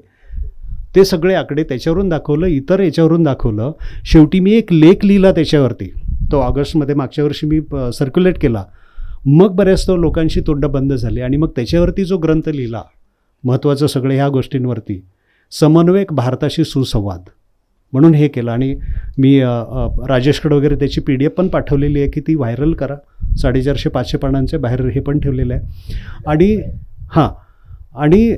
ते सगळे आकडे त्याच्यावरून दाखवलं, इतर याच्यावरून दाखवलं. शेवटी मी एक लेख लिहिला त्याच्यावरती, तो ऑगस्टमध्ये मागच्या वर्षी मी सर्क्युलेट केला. मग बऱ्याच तो लोकांची तोंड बंद झाली, आणि मग त्याच्यावरती जो ग्रंथ लिहिला, महत्त्वाचं सगळं ह्या गोष्टींवरती, समन्वयक भारताशी सुसंवाद म्हणून हे केलं. आणि मी राजेशकडे वगैरे त्याची PDF पण पाठवलेली आहे की ती व्हायरल करा. 450-500 पानांचे बाहेर हे पण ठेवलेलं आहे. आणि आणि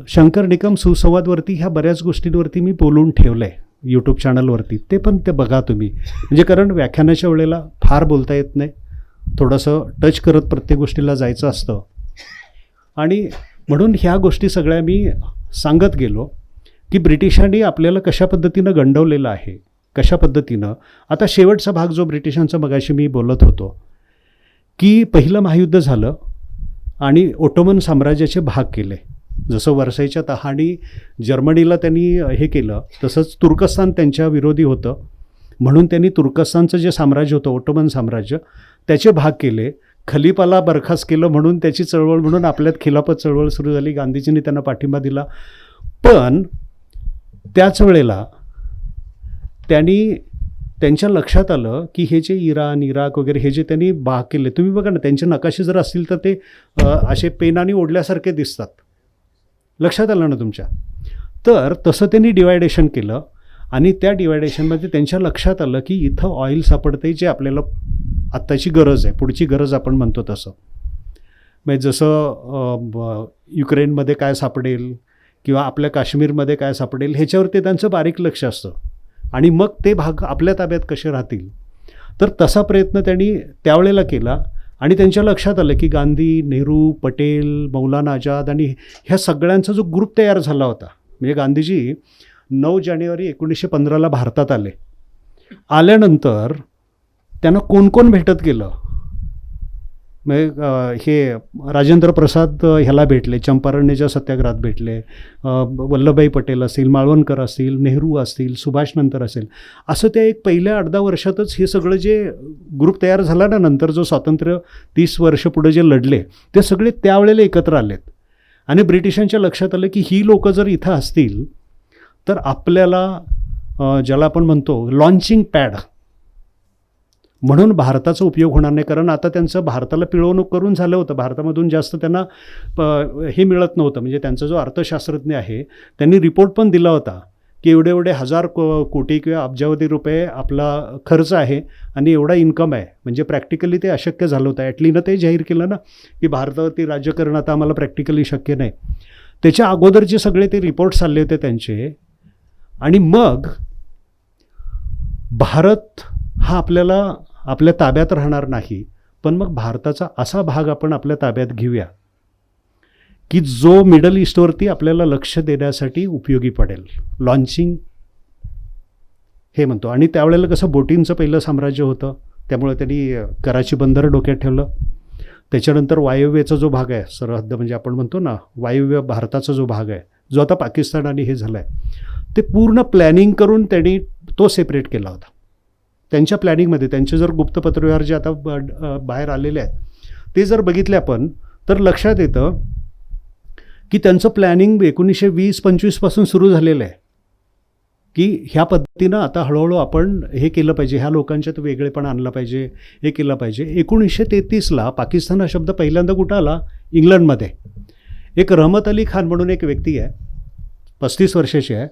शंकर निकम सुसंवादवरती ह्या बऱ्याच गोष्टींवरती मी बोलून ठेवलं आहे यूट्यूब चॅनलवरती. ते पण ते बघा तुम्ही, म्हणजे कारण व्याख्यानाच्या वेळेला फार बोलता येत नाही, थोडंसं टच करत प्रत्येक गोष्टीला जायचं असतं. आणि म्हणून ह्या गोष्टी सगळ्या मी सांगत गेलो की ब्रिटिशांनी आपल्याला कशा पद्धतीनं गंडवलेलं आहे, कशा पद्धतीनं. आता शेवटचा भाग जो ब्रिटिशांचा मगाशी मी बोलत होतो की पहिलं महायुद्ध झालं आणि ओटोमन साम्राज्याचे भाग केले. जसं वर्साईच्या तहाने जर्मनीला त्यांनी हे केलं, तसंच तुर्कस्तान त्यांच्या विरोधी होतं म्हणून त्यांनी तुर्कस्तानचं जे साम्राज्य होतं, ओटोमन साम्राज्य, त्याचे भाग केले. खलिफाला बरखास्त केलं म्हणून त्याची चळवळ म्हणून आपल्यात खिलाफत चळवळ सुरू झाली. गांधीजींनी त्यांना पाठिंबा दिला. पण त्याच वेळेला त्यांच्या लक्षात आलं की हे जे इराण, इराक वगैरे हे जे त्यांनी भाग केले, तुम्ही बघा ना, त्यांचे नकाशे जर असतील तर ते असे पेनाने ओढल्यासारखे दिसतात. लक्षात आलं ना तुमच्या? तर तसं त्यांनी डिवायडेशन केलं, आणि त्या डिवायडेशनमध्ये त्यांच्या लक्षात आलं की इथं ऑइल सापडते जे आपल्याला आत्ताची गरज आहे, पुढची गरज आपण म्हणतो तसं. म्हणजे जसं युक्रेनमध्ये काय सापडेल किंवा आपल्या काश्मीरमध्ये काय सापडेल ह्याच्यावरती त्यांचं बारीक लक्ष असतं, आणि मग ते भाग आपल्या ताब्यात कसे राहतील. तर तसा प्रयत्न त्यांनी त्यावेळेला केला. आणि त्यांच्या लक्षात आलं की गांधी, नेहरू, पटेल, मौलाना आझाद आणि ह्या सगळ्यांचा जो ग्रुप तयार झाला होता, म्हणजे गांधीजी 9 जानेवारी 1915 भारतात आले. आल्यानंतर त्यांना कोण कोण भेटत गेलं हे राजेंद्र प्रसाद ह्याला भेटले, चंपारण्याच्या सत्याग्रहात भेटले, वल्लभभाई पटेल असतील, माळवणकर असतील, नेहरू असतील, सुभाष नंतर असेल. असं त्या एक पहिल्या 8-10 वर्षातच हे सगळं जे ग्रुप तयार झाला ना, नंतर जो स्वातंत्र्य 30 वर्ष पुढे जे लढले ते सगळे त्यावेळेला एकत्र आलेत. आणि ब्रिटिशांच्या लक्षात आलं की ही लोकं जर इथं असतील तर आपल्याला ज्याला आपण म्हणतो लॉन्चिंग पॅड म्हणून भारताचा उपयोग होणार नाही. कारण आता त्यांचं भारताला पिळवणूक करून झालं होतं. भारतामधून जास्त त्यांना हे मिळत नव्हतं. म्हणजे त्यांचा जो अर्थशास्त्रज्ञ आहे त्यांनी रिपोर्ट पण दिला होता की एवढे एवढे 1000 कोटी किंवा अब्जावधी रुपये आपला खर्च आहे आणि एवढा इन्कम आहे. म्हणजे प्रॅक्टिकली ते अशक्य झालं होतं. ॲटलीनं ते जाहीर केलं ना की भारतावरती राज्य करणं आता आम्हाला प्रॅक्टिकली शक्य नाही. त्याच्या अगोदरचे सगळे ते रिपोर्ट्स आले होते त्यांचे. आणि मग भारत हा आपल्या ताब्यात राहणार नाही, पण मग भारताचा असा भाग आपण आपल्या ताब्यात घेऊया की जो मिडल ईस्टवरती आपल्याला लक्ष देण्यासाठी उपयोगी पडेल. लॉन्चिंग हे म्हणतो. आणि त्यावेळेला कसं बोटींचं पहिलं साम्राज्य होतं, त्यामुळे त्यांनी कराची बंदर डोक्यात ठेवलं. त्याच्यानंतर वायव्येचा जो भाग आहे, सरहद्द म्हणजे आपण म्हणतो ना वायव्य भारताचा जो भाग आहे, जो आता पाकिस्तान आणि हे झालं आहे, ते पूर्ण प्लॅनिंग करून त्यांनी तो सेपरेट केला होता. त्यांच्या प्लॅनिंगमध्ये त्यांचे जर गुप्तपत्रव्यवहार जे आता बाहेर आलेले आहेत ते जर बघितले आपण तर लक्षात येतं की त्यांचं प्लॅनिंग 1920-25 पासून सुरू झालेलं आहे की ह्या पद्धतीनं आता हळूहळू आपण हे केलं पाहिजे, ह्या लोकांच्यात वेगळेपण आणलं पाहिजे, हे केलं पाहिजे. 1933ला पाकिस्तान हा शब्द पहिल्यांदा कुठं आला? इंग्लंडमध्ये. एक रहमत अली खान म्हणून एक व्यक्ती आहे, 35 वर्षाची आहे.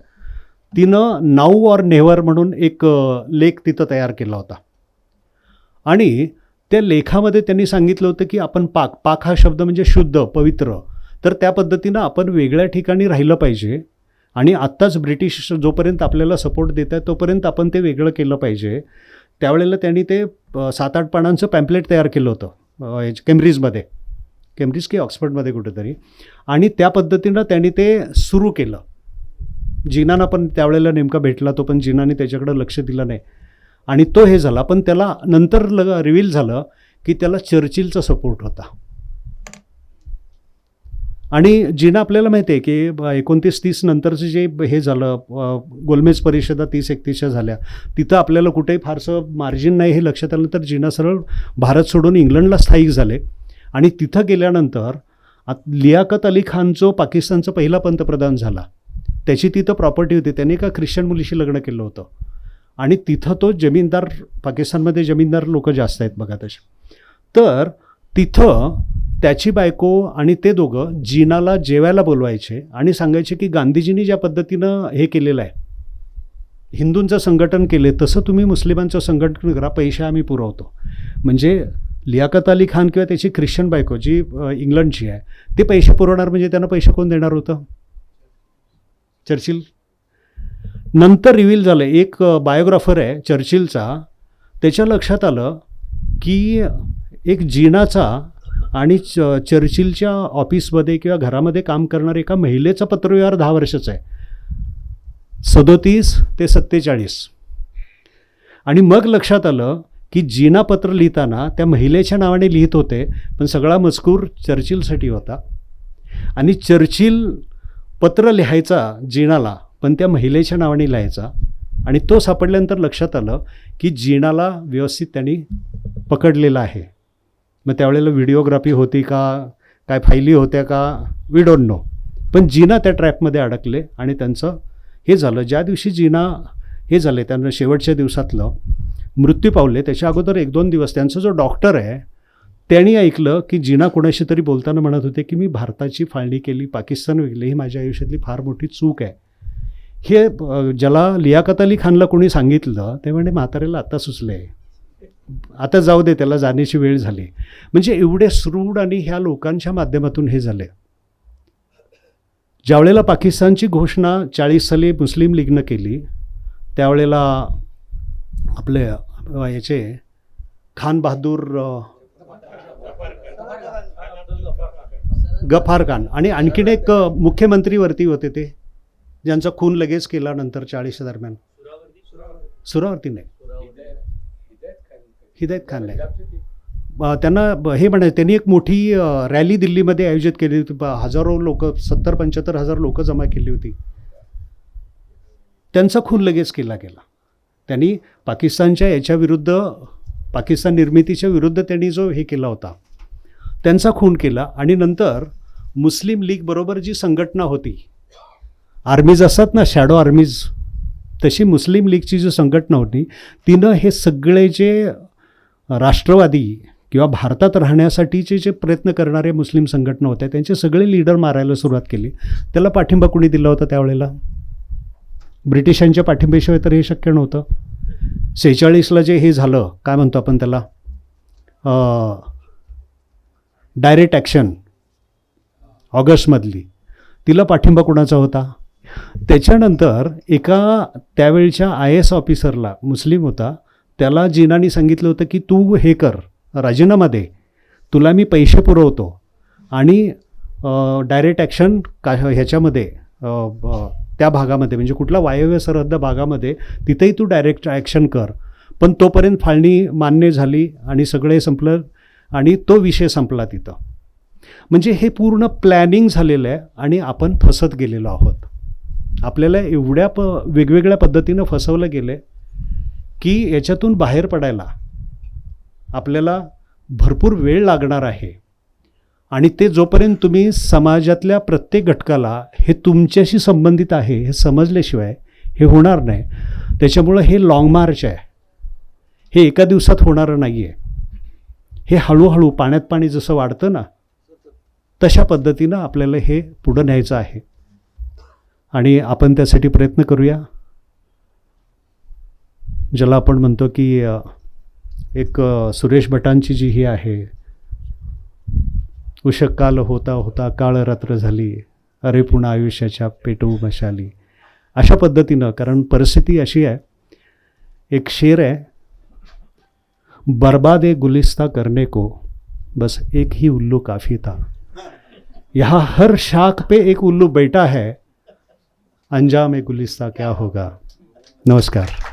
तिनं नाऊ ऑर नेव्हर म्हणून एक लेख तिथं तयार केला होता. आणि त्या लेखामध्ये त्यांनी सांगितलं होतं की आपण पाक हा शब्द म्हणजे शुद्ध, पवित्र, तर त्या पद्धतीनं आपण वेगळ्या ठिकाणी राहिलं पाहिजे. आणि आत्ताच ब्रिटिश जोपर्यंत आपल्याला सपोर्ट देत आहे तोपर्यंत आपण ते वेगळं केलं पाहिजे. त्यावेळेला त्यांनी ते 7-8 पानांचं पॅम्पलेट तयार केलं होतं केम्ब्रिज की ऑक्सफर्डमध्ये कुठेतरी. आणि त्या पद्धतीनं त्यांनी ते सुरू केलं. जिनाना पण त्यावेळेला नेमका भेटला तो, पण जिनाने त्याच्याकडं लक्ष दिलं नाही आणि तो हे झाला. पण त्याला नंतर रिव्हील झालं की त्याला चर्चिलचा सपोर्ट होता. आणि जिना आपल्याला माहिती आहे की 29-30 नंतरचं जे हे झालं, गोलमेज परिषदा 30-31च्या झाल्या, तिथं आपल्याला कुठेही फारसं मार्जिन नाही हे लक्षात आलं. तर जिना सरळ भारत सोडून इंग्लंडला स्थायिक झाले. आणि तिथं गेल्यानंतर लियाकत अली खान जो पाकिस्तानचा पहिला पंतप्रधान झाला, त्याची तिथं प्रॉपर्टी होती. त्याने एका ख्रिश्चन मुलीशी लग्न केलं होतं. आणि तिथं तो जमीनदार, पाकिस्तानमध्ये जमीनदार लोक जास्त आहेत बघा तसे, तर तिथं त्याची बायको आणि ते दोघं जिनाला जेवायला बोलवायचे आणि सांगायचे की गांधीजींनी ज्या पद्धतीनं हे केलेलं आहे, हिंदूंचं संघटन केले, तसं तुम्ही मुस्लिमांचं संघटन करा, पैसे आम्ही पुरवतो. म्हणजे लियाकत अली खान किंवा त्याची ख्रिश्चन बायको जी इंग्लंडची आहे, ते पैसे पुरवणार. म्हणजे त्यांना पैसे कोण देणार होतं? चर्चिल. नंतर रिव्हील झालं, एक बायोग्राफर आहे चर्चिलचा, त्याच्या लक्षात आलं की एक जिनाचा आणि चर्चिलच्या ऑफिसमध्ये किंवा घरामध्ये काम करणाऱ्या एका महिलेचा पत्रव्यवहार 10 वर्षाचा आहे, 37 ते 47. आणि मग लक्षात आलं की जिना पत्र लिहिताना त्या महिलेच्या नावाने लिहित होते, पण सगळा मजकूर चर्चिलसाठी होता. आणि चर्चिल पत्र लिहायचा जिनाला, पण त्या महिलेच्या नावाने लिहायचा. आणि तो सापडल्यानंतर लक्षात आलं की जिनाला व्यवस्थित त्यांनी पकडलेलं आहे. मग त्यावेळेला व्हिडिओग्राफी होती का, काय फायली होत्या का, वी डोंट नो. पण जिना त्या ट्रॅपमध्ये अडकले आणि त्यांचं हे झालं. ज्या दिवशी जिना हे झाले, त्यांना शेवटच्या दिवसातलं मृत्यू पावले, त्याच्या अगोदर 1-2 दिवस त्यांचा जो डॉक्टर आहे त्यांनी ऐकलं की जिना कोणाशी तरी बोलताना म्हणत होते की मी भारताची फाळणी केली, पाकिस्तान वेगळी, ही माझ्या आयुष्यातली फार मोठी चूक आहे. हे ज्याला लियाकत अली खानला कोणी सांगितलं ते म्हणजे म्हाताऱ्याला आता सुचले, आता जाऊ दे, त्याला जाण्याची वेळ झाली. म्हणजे एवढे सरूड आणि ह्या लोकांच्या माध्यमातून हे झाले. ज्यावेळेला पाकिस्तानची घोषणा 40 साली मुस्लिम लीगनं केली, त्यावेळेला आपले याचे खान बहादूर गफार खान आणि आणखीन एक मुख्यमंत्रीवरती होते ते, ज्यांचा खून लगेच केला नंतर 40 दरम्यान. सुरावर्ती नाही, हिदायत खान नाही, त्यांना हे म्हणायचं, त्यांनी एक मोठी रॅली दिल्लीमध्ये आयोजित केली होती. हजारो लोक, 70-75 हजार लोक जमा केली होती. त्यांचा खून लगेच केला गेला. त्यांनी पाकिस्तानच्या याच्याविरुद्ध, पाकिस्तान निर्मितीच्या विरुद्ध त्यांनी जो हे केला होता, त्यांचा खून केला. आणि नंतर मुस्लिम लीग बरोबर जी संघटना होती, आर्मीज असतात ना, शॅडो आर्मीज, तशी मुस्लिम लीगची जी संघटना होती, तिनं हे सगळे जे राष्ट्रवादी किंवा भारतात राहण्यासाठीचे जे प्रयत्न करणारे मुस्लिम संघटना होत्या, त्यांचे सगळे लीडर मारायला सुरुवात केली. त्याला पाठिंबा कोणी दिला होता त्यावेळेला? ब्रिटिशांच्या पाठिंब्याशिवाय तर हे शक्य नव्हतं. 46ला जे हे झालं, काय म्हणतो आपण त्याला, डायरेक्ट ॲक्शन ऑगस्टमधली, तिला पाठिंबा कोणाचा होता? त्याच्यानंतर एका त्यावेळच्या IAS ऑफिसरला, मुस्लिम होता, त्याला जिनानी सांगितलं होतं की तू हे कर, राजीनामा दे, तुला मी पैसे पुरवतो आणि डायरेक्ट ॲक्शन ह्याच्यामध्ये त्या भागामध्ये, म्हणजे कुठला वायव्य सरहद्द भागामध्ये, तिथेही तू डायरेक्ट ॲक्शन कर. पण तोपर्यंत फाळणी मान्य झाली आणि सगळे संपलं आणि तो विषय संपला तिथं. म्हणजे हे पूर्ण प्लॅनिंग झालेलं आहे आणि आपण फसत गेलेलो आहोत. आपल्याला एवढ्या वेगवेगळ्या पद्धतीनं फसवलं गेलं आहे की याच्यातून बाहेर पडायला आपल्याला भरपूर वेळ लागणार आहे. आणि ते जोपर्यंत तुम्ही समाजातल्या प्रत्येक घटकाला हे तुमच्याशी संबंधित आहे हे समजल्याशिवाय हे होणार नाही. त्याच्यामुळं हे लाँग मार्च आहे, हे एका दिवसात होणारं नाही आहे. हे हळूहळू पाण्यात पाणी जसं वाढतं ना, तशा पद्धतीनं आपल्याला हे पुढं न्यायचं आहे आणि आपण त्यासाठी प्रयत्न करूया. ज्याला आपण म्हणतो की एक सुरेश भटांची जी ही आहे, उषक काल होता होता काळ रात्र झाली, अरे पुन्हा आयुष्याच्या पेटवू मशाली, अशा पद्धतीनं. कारण परिस्थिती अशी आहे, एक शेर आहे, बर्बाद गुलिस्ता करने को बस एक ही उल्लू काफ़ी था, यहाँ हर शाख पे एक उल्लू बैठा है, अंजाम गुलिस्ता क्या होगा. नमस्कार.